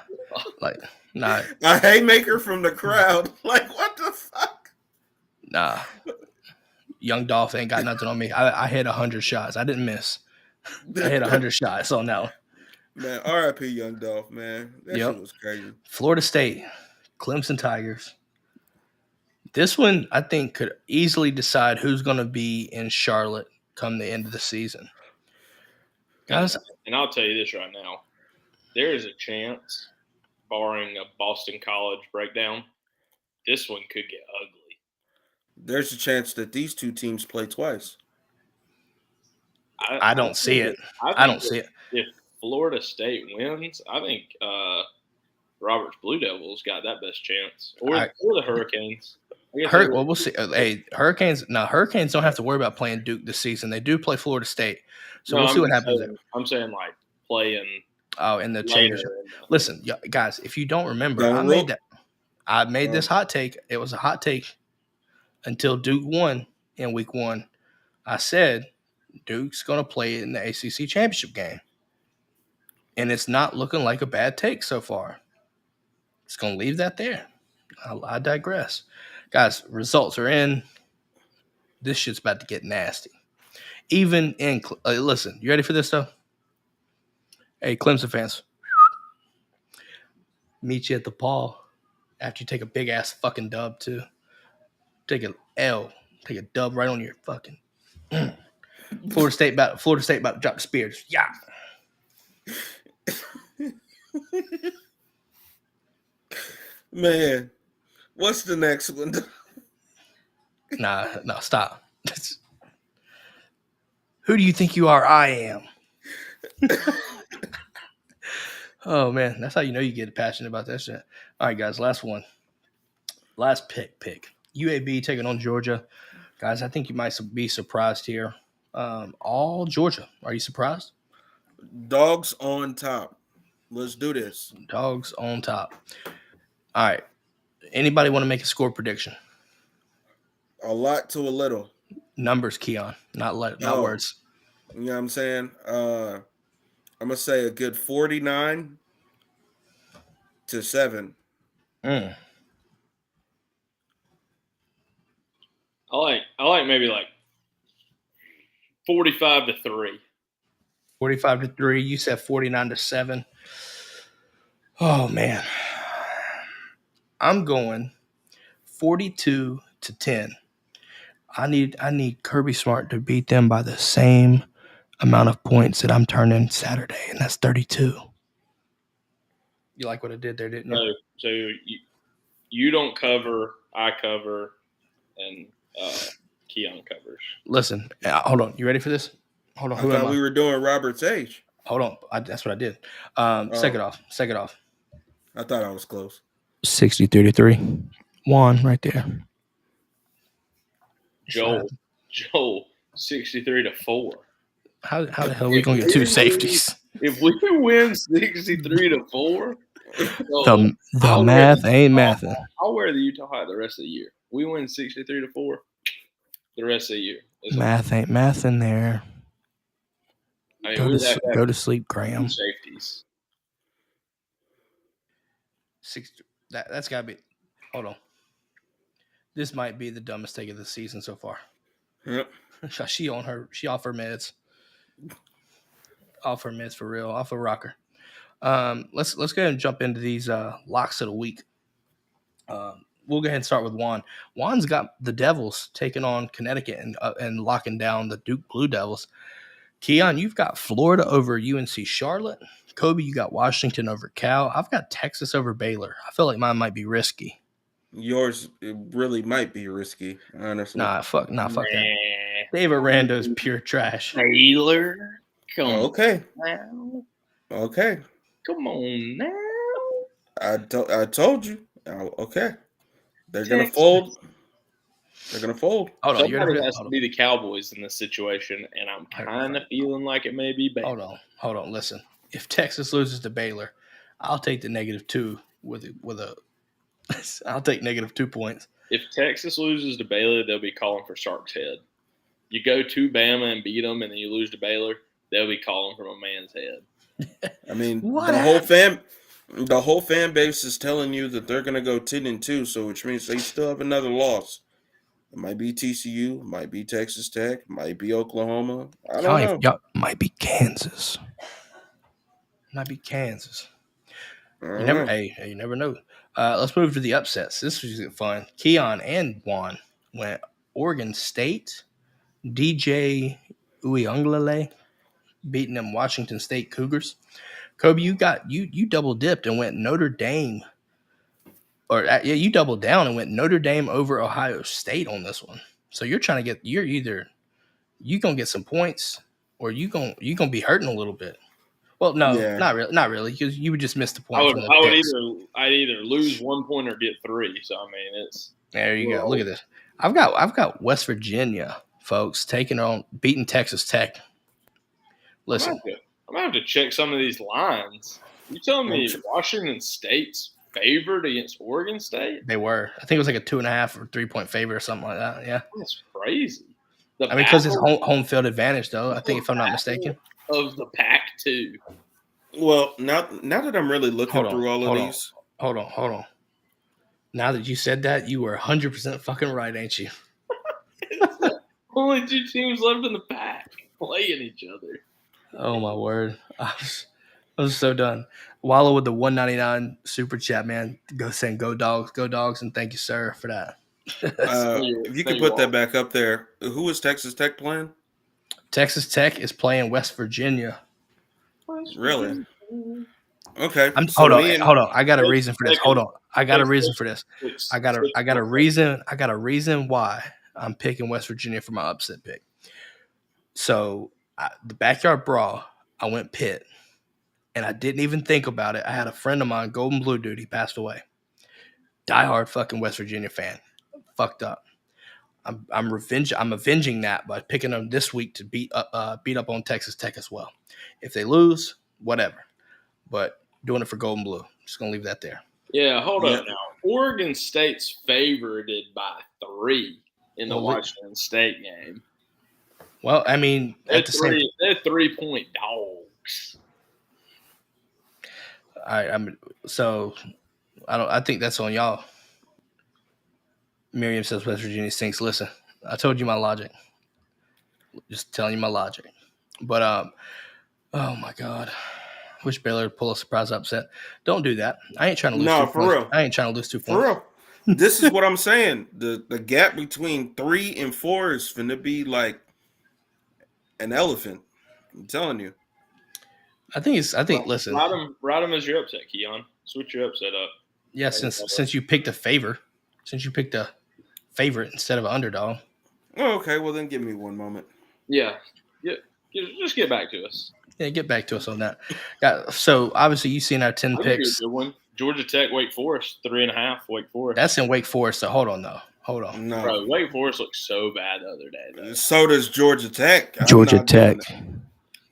A haymaker from the crowd. Like, what the fuck? Nah. Young Dolph ain't got nothing on me. I hit 100 shots. I didn't miss. I hit 100 shots on that one. Man, R.I.P. Young Dolph, man. That shit was crazy. Florida State, Clemson Tigers. This one, I think, could easily decide who's going to be in Charlotte come the end of the season. Guys, and I'll tell you this right now. There is a chance, barring a Boston College breakdown, this one could get ugly. There's a chance that these two teams play twice. I don't see it. I don't see it. If Florida State wins, I think Robert's Blue Devils got that best chance. Or the Hurricanes. Well, we'll see. Hey, Hurricanes don't have to worry about playing Duke this season. They do play Florida State. So we'll see what happens there. I'm saying like playing. Oh, in the championship. Listen, guys, if you don't remember, I made this hot take. It was a hot take until Duke won in week 1. I said Duke's going to play in the ACC championship game. And it's not looking like a bad take so far. It's going to leave that there. I digress. Guys, results are in. This shit's about to get nasty. Even in listen, you ready for this, though? Hey, Clemson fans. Meet you at the Paul after you take a big-ass fucking dub, too. Take an L. Take a dub right on your fucking Florida State about to drop the Spears. Yeah. Man, what's the next one? Nah, stop. Who do you think you are? I am. Oh, man. That's how you know you get passionate about that shit. All right, guys. Last one. Last pick. UAB taking on Georgia. Guys, I think you might be surprised here. All Georgia. Are you surprised? Dawgs on top. Let's do this. Dawgs on top. All right. Anybody want to make a score prediction? A lot to a little. Numbers, Keon, not words. You know what I'm saying? I'm going to say a good 49-7. I like maybe like 45-3. 45-3. You said 49-7. Oh man, I'm going 42-10. I need Kirby Smart to beat them by the same amount of points that I'm turning Saturday, and that's 32. You like what I did there, didn't you? So you don't cover, I cover, and Keon covers. Listen, hold on. You ready for this? Hold on. I thought we were doing Robert's age. Hold on. That's what I did. Second off. I thought I was close. 60-33. One right there. Joel, 63-4. How the hell are we gonna get two safeties? If we win 63-4, the math ain't mathing. I'll wear the Utah hat the rest of the year. We win 63-4 the rest of the year. Math ain't mathing there. I mean, Go we to would have to go have to sleep, two Graham. safeties. That's gotta be. Hold on. This might be the dumbest take of the season so far. Yep. She off her meds. Off her meds for real. Off a rocker. Let's go ahead and jump into these locks of the week. We'll go ahead and start with Juan. Juan's got the Devils taking on Connecticut and locking down the Duke Blue Devils. Keon, you've got Florida over UNC Charlotte. Kobe, you got Washington over Cal. I've got Texas over Baylor. I feel like mine might be risky. Yours it really might be risky, honestly. Fuck that. David Rando's pure trash. Baylor, come Okay. now. Okay. Come on now. I told you. Okay. They're gonna Texas. fold. They're gonna fold. Hold on, Somebody has to be the Cowboys in this situation, and I'm kind of feeling like it may be Baylor. Hold on. Listen, if Texas loses to Baylor, I'll take the -2 with a. I'll take -2 points. If Texas loses to Baylor, they'll be calling for Sark's head. You go to Bama and beat them, and then you lose to Baylor, they'll be calling for a man's head. I mean, What the whole fan base is telling you that they're gonna go 10-2, so which means they still have another loss. It might be TCU, might be Texas Tech, might be Oklahoma. I don't know. Y'all might be Kansas. You never know. Let's move to the upsets. This was fun. Keon and Juan went Oregon State, DJ Uiagalelei beating them Washington State Cougars. Kobe, you double dipped and went Notre Dame. You doubled down and went Notre Dame over Ohio State on this one. So you're trying to you gonna get some points, or you gonna be hurting a little bit. Well, no, not really, because you would just miss the point. I'd either lose 1 point or get 3. So I mean, there you go. Look at this. I've got West Virginia folks beating Texas Tech. Listen, I'm gonna have to check some of these lines. You telling me Washington State's favored against Oregon State? They were. I think it was like a 2.5 or 3 point favorite or something like that. Yeah, that's crazy. Because it's home field advantage, though. I think, if I'm not mistaken, of the Pac-2. Well, now that I'm really looking through all of these, hold on. Now that you said that, you were 100% fucking right, ain't you? Only 2 teams left in the pack playing each other. Oh my word! I was so done. Wallow with the 199 super chat, man. Saying go dogs, and thank you, sir, for that. If you could put that back up there, who is Texas Tech playing? Texas Tech is playing West Virginia. Really? Okay. Hold on. I got a reason for this. Hold on. I got a reason for this. I got a reason why I'm picking West Virginia for my upset pick. So the backyard brawl, I went Pitt, and I didn't even think about it. I had a friend of mine, Golden Blue dude, he passed away. Diehard fucking West Virginia fan. Fucked up. I'm avenging that by picking them this week to beat up on Texas Tech as well. If they lose, whatever. But doing it for Golden Blue. Just gonna leave that there. Yeah, hold up now. Oregon State's favorited by 3 in the Washington State game. Well, I mean, they're 3-point dogs. I think that's on y'all. Miriam says West Virginia stinks. Listen, I told you my logic. Just telling you my logic. But oh my God. Wish Baylor would pull a surprise upset. Don't do that. I ain't trying to lose 2 points. Real. I ain't trying to lose 2 points. For real. This is what I'm saying. The gap between 3 and 4 is finna be like an elephant. I'm telling you. Listen. Ride him as your upset, Keon. Switch your upset up. Yeah, since you picked a favorite instead of an underdog. Oh, okay. Well, then give me one moment. Yeah. Just get back to us. Yeah, get back to us on that. So obviously you've seen our 10 picks. Good one. Georgia Tech, Wake Forest, 3.5. Wake Forest. That's in Wake Forest. So hold on. No, bro, Wake Forest looked so bad the other day. Though. So does Georgia Tech. Georgia Tech.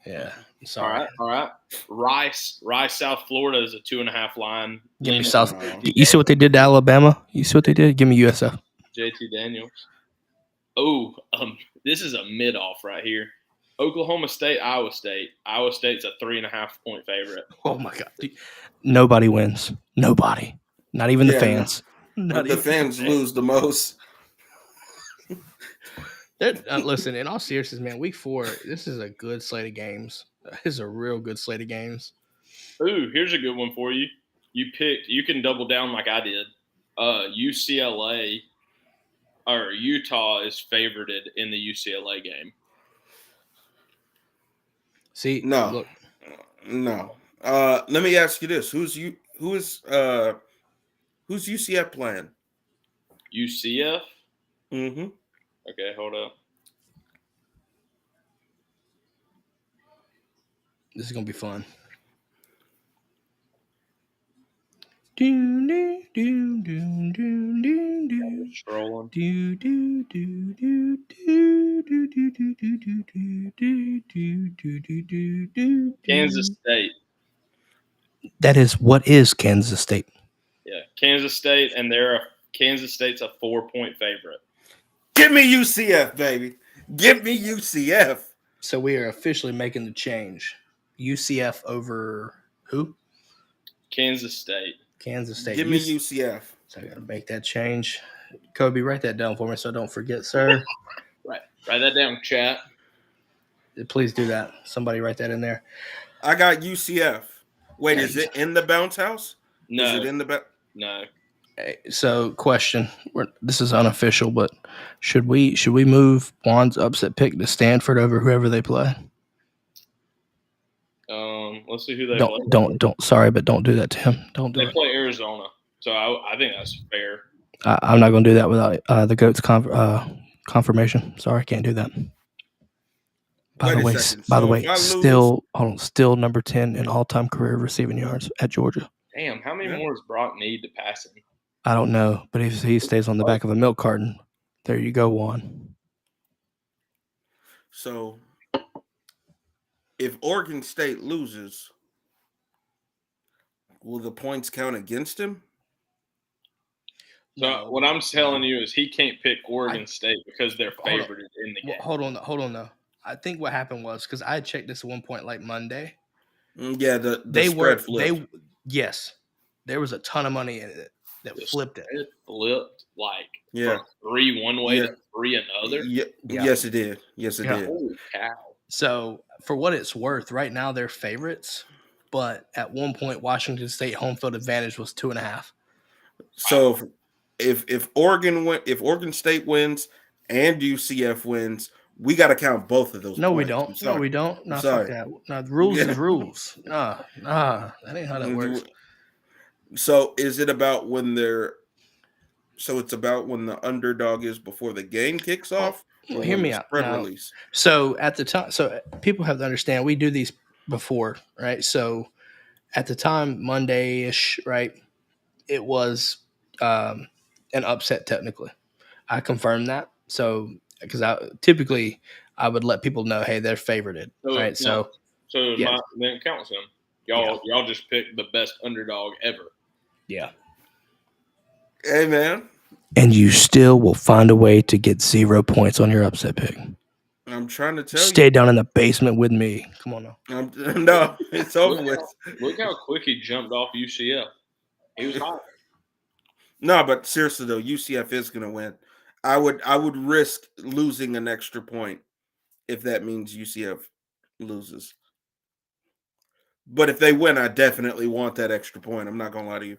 Yeah. Sorry. All right. Rice, South Florida is a 2.5 line. Give me South. You see what they did to Alabama? You see what they did? Give me USF. JT Daniels. Oh, this is a mid-off right here. Oklahoma State, Iowa State. Iowa State's a 3.5-point favorite. Oh my God! Dude. Nobody wins. Nobody. Not even the Yeah, no. fans. Not The even fans lose the most. Listen, in all seriousness, man, week 4, this is a good slate of games. This is a real good slate of games. Ooh, here's a good one for you. You can double down like I did. UCLA or Utah is favorited in the UCLA game. See, No. look, No. Let me ask you this: who's UCF playing? UCF? Mm-hmm. Okay, hold up. this is gonna be fun. Scrolling. Kansas State. That is what is Kansas State. Yeah, Kansas State, and Kansas State's a 4-point favorite. Give me UCF, baby. Give me UCF. So we are officially making the change. UCF over who? Kansas State. Kansas State. Give me UCF. So I got to make that change. Kobe, write that down for me so I don't forget, sir. Right. Write that down, chat. Please do that. Somebody write that in there. I got UCF. Wait, Nice. is it in the bounce house? No. Is it in the No. So, question: this is unofficial, but should we move Juan's upset pick to Stanford over whoever they play? Let's see who they play. Don't. Sorry, but don't do that to him. Don't do They it. play Arizona, so I think that's fair. I'm not going to do that without the goat's confirmation. Sorry, I can't do that. By the way, still number 10 in all-time career receiving yards at Georgia. Damn, how many more does Brock need to pass him? I don't know, but if he stays on the back of a milk carton, there you go, Juan. So, if Oregon State loses, will the points count against him? So what I'm telling you is he can't pick Oregon State because they're favored in the game. Hold on, though. I think what happened was because I checked this at one point, like Monday. Yeah, the spread flipped. Yes, there was a ton of money in it that flipped it. It flipped from 3 one way to 3 another. Yeah. Yes, it did. Yes, it did. Holy cow! So for what it's worth, right now they're favorites, but at one point Washington State home field advantage was 2.5. So if Oregon State wins and UCF wins, we got to count both of those. No, points. we don't. No, we don't. No, fuck that. No, the rules is rules. Nah, that ain't how that works. So is it about when they're? So it's about when the underdog is before the game kicks off. Well, hear me out. Release. So at the time, so people have to understand we do these before, right? So at the time, Monday-ish, right? It was an upset technically. I confirmed that. So because typically I would let people know, hey, they're favorited, right? Then it counts them. Y'all just picked the best underdog ever. Yeah. Hey, man. And you still will find a way to get 0 points on your upset pick. I'm trying to tell you. Stay down in the basement with me. Come on now. No, it's over with. Look how quick he jumped off UCF. He was hot. No, but seriously though, UCF is going to win. I would risk losing an extra point if that means UCF loses. But if they win, I definitely want that extra point. I'm not going to lie to you.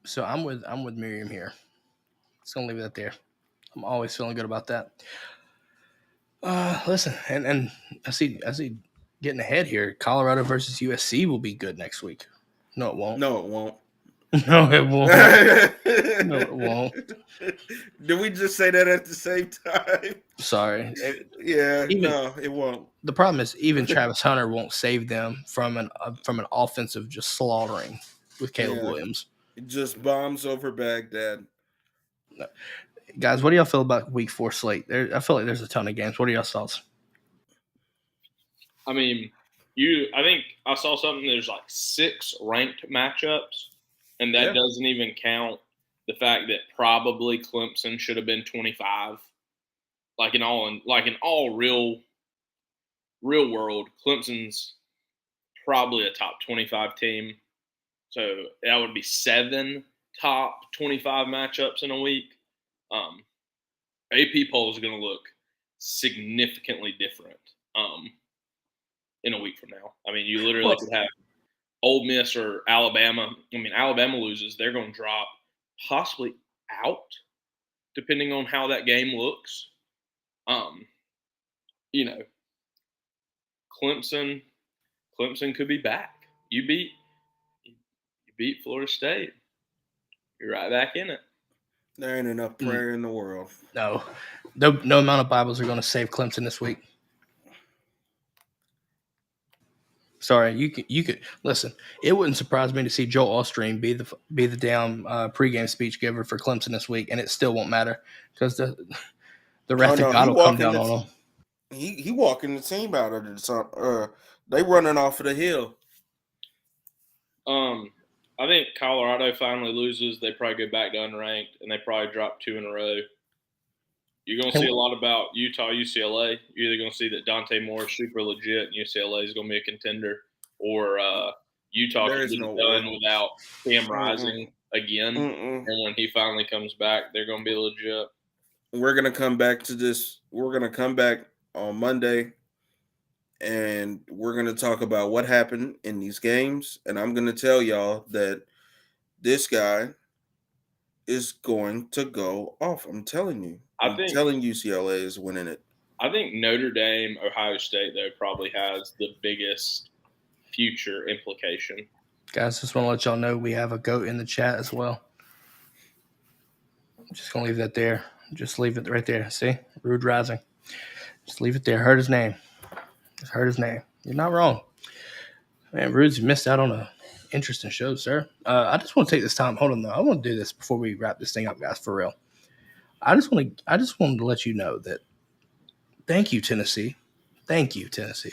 So I'm with Miriam here. Just gonna leave that there. I'm always feeling good about that. Listen, and I see getting ahead here. Colorado versus USC will be good next week. No, it won't. No, it won't. No, it won't. No, it won't. Did we just say that at the same time? Sorry. No, it won't. The problem is even Travis Hunter won't save them from an offensive just slaughtering with Caleb Williams. Just bombs over Baghdad. Guys, what do y'all feel about week 4 slate? I feel like there's a ton of games. What are y'all's thoughts? I mean, I think I saw something. There's like 6 ranked matchups, and that doesn't even count the fact that probably Clemson should have been 25. Like in all real real world, Clemson's probably a top 25 team. So that would be 7 top 25 matchups in a week. AP poll is going to look significantly different in a week from now. I mean, you literally could have Ole Miss or Alabama. I mean, Alabama loses, they're going to drop possibly out, depending on how that game looks. You know, Clemson could be back. You beat Florida State. You're right back in it. There ain't enough prayer in the world. No amount of Bibles are going to save Clemson this week. Sorry, you could listen. It wouldn't surprise me to see Joel Osteen be the damn pregame speech giver for Clemson this week, and it still won't matter because the wrath of God will come down on him. He walking the team out of the they running off of the hill. I think Colorado finally loses. They probably go back to unranked, and they probably drop 2 in a row. You're going to see a lot about Utah, UCLA. You're either going to see that Dante Moore is super legit and UCLA is going to be a contender, or Utah can get it done without Cam Rising again. And when he finally comes back, they're going to be legit. We're going to come back to this. We're going to come back on Monday, and we're going to talk about what happened in these games. And I'm going to tell y'all that this guy is going to go off. I'm telling you. I'm telling UCLA is winning it. I think Notre Dame, Ohio State, though, probably has the biggest future implication. Guys, just want to let y'all know we have a GOAT in the chat as well. I'm just going to leave that there. Just leave it right there. See? Rude Rising. Just leave it there. Heard his name. Just heard his name. You're not wrong. Man, Rude's missed out on a interesting show, sir. I just want to take this time. Hold on, though. I want to do this before we wrap this thing up, guys, for real. I just wanted to let you know that thank you, Tennessee. Thank you, Tennessee.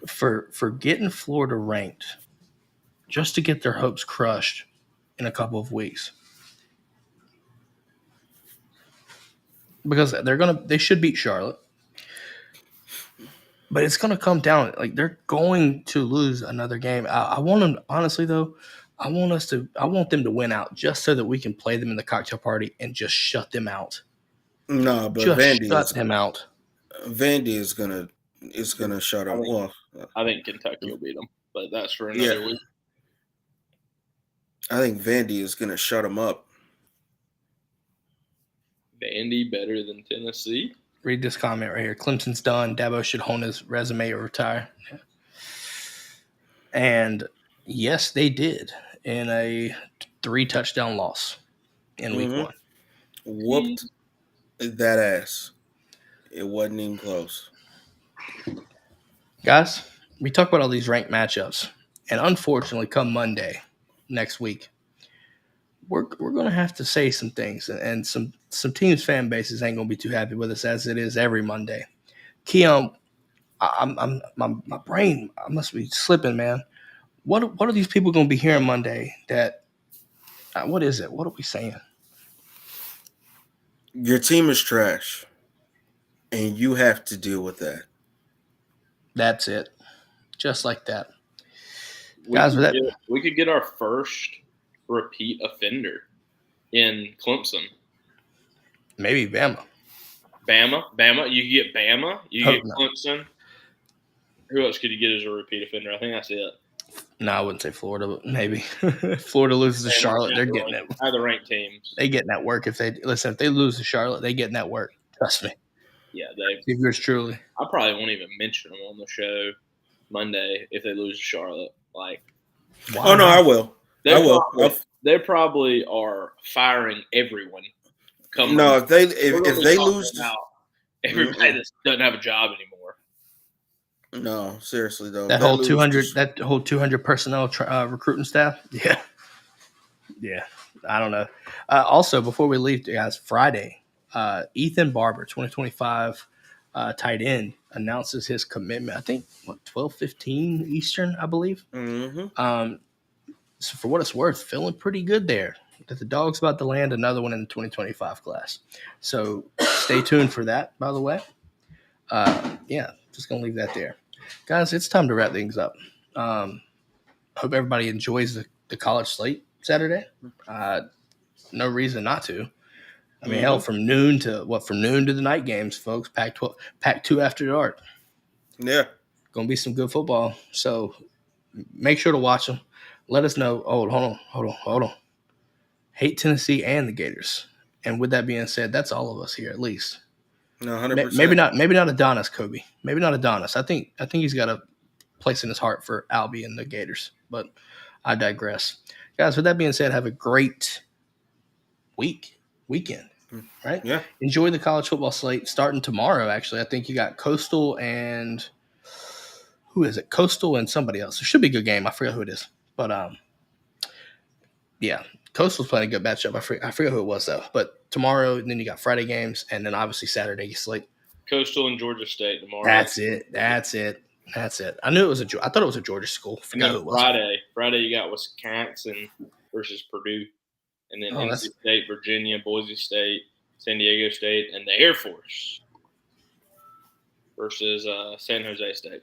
For getting Florida ranked just to get their hopes crushed in a couple of weeks. Because they should beat Charlotte. But it's going to come down. Like, they're going to lose another game. I want them, honestly, though, I want them to win out just so that we can play them in the cocktail party and just shut them out. No, but just Vandy shut them out. Vandy is gonna shut them off. I think Kentucky will beat them, but that's for another week. I think Vandy is gonna shut them up. Vandy better than Tennessee? Read this comment right here. Clemson's done. Dabo should hone his resume or retire. Yeah. And yes, they did in a 3-touchdown loss in week 1. Whooped that ass. It wasn't even close. Guys, we talk about all these ranked matchups, and unfortunately, come Monday next week, we're going to have to say some things, and some teams' fan bases ain't going to be too happy with us as it is every Monday. Keon, my brain, I must be slipping, man. What are these people going to be hearing Monday? That what is it? What are we saying? Your team is trash, and you have to deal with that. That's it, just like that. We could get our first repeat offender in Clemson. Maybe Bama. You get Bama. You get Clemson. Who else could you get as a repeat offender? I think that's it. No, I wouldn't say Florida, but maybe. Florida loses to Charlotte, they're getting it. Other ranked teams. They getting that work if they lose to Charlotte, they getting that work. Trust me. Yeah, yours truly. I probably won't even mention them on the show Monday if they lose to Charlotte. Like, oh no, I will. They probably are firing everyone. No, if they lose, everybody that doesn't have a job anymore. No, seriously though. That whole 200 personnel recruiting staff. Yeah. I don't know. Also, before we leave, guys, Friday, Ethan Barber, 2025 tight end, announces his commitment. I think 12:15 Eastern, I believe. So for what it's worth, feeling pretty good there. That the Dawgs about to land another one in the 2025 class. So stay tuned for that. By the way, Just going to leave that there. Guys, it's time to wrap things up. Hope everybody enjoys the college slate Saturday. No reason not to. I mean, hell, from noon to the night games, folks. Pac-12, Pac-2 after dark. Yeah. Going to be some good football. So make sure to watch them. Let us know. Oh, hold on. Hate Tennessee and the Gators. And with that being said, that's all of us here, at least. No, 100%. Maybe not Adonis, Kobe. Maybe not Adonis. I think he's got a place in his heart for Albie and the Gators. But I digress. Guys, with that being said, have a great weekend. Right? Yeah. Enjoy the college football slate starting tomorrow, actually. I think you got Coastal and who is it? Coastal and somebody else. It should be a good game. I forget who it is. But yeah, Coastal's playing a good matchup. I forget who it was though. But tomorrow, and then you got Friday games, and then obviously Saturday slate. Coastal and Georgia State tomorrow. That's it. I knew it was I thought it was a Georgia school. Forgot who it was. Friday you got Wisconsin versus Purdue, and then NC State, Virginia, Boise State, San Diego State, and the Air Force versus San Jose State.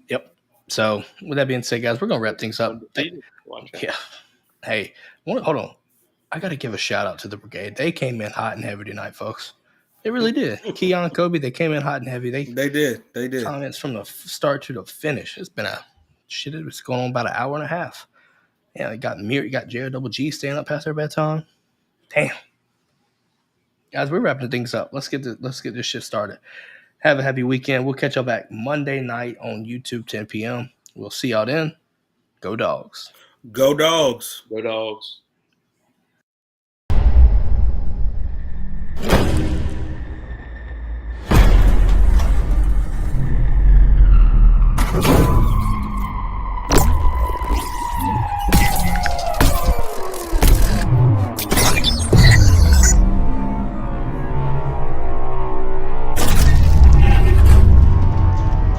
Yep. So with that being said, guys, we're gonna wrap things up. Yeah. Hey, hold on. I got to give a shout out to the brigade. They came in hot and heavy tonight, folks. They really did. Keon, Kobe, they came in hot and heavy. They did. Comments from the start to the finish. It's been it was going on about an hour and a half. Yeah, you got JRGG staying up past their bedtime. Damn. Guys, we're wrapping things up. Let's get this shit started. Have a happy weekend. We'll catch y'all back Monday night on YouTube, 10 p.m. We'll see y'all then. Go Dogs. Go Dogs. Go Dogs.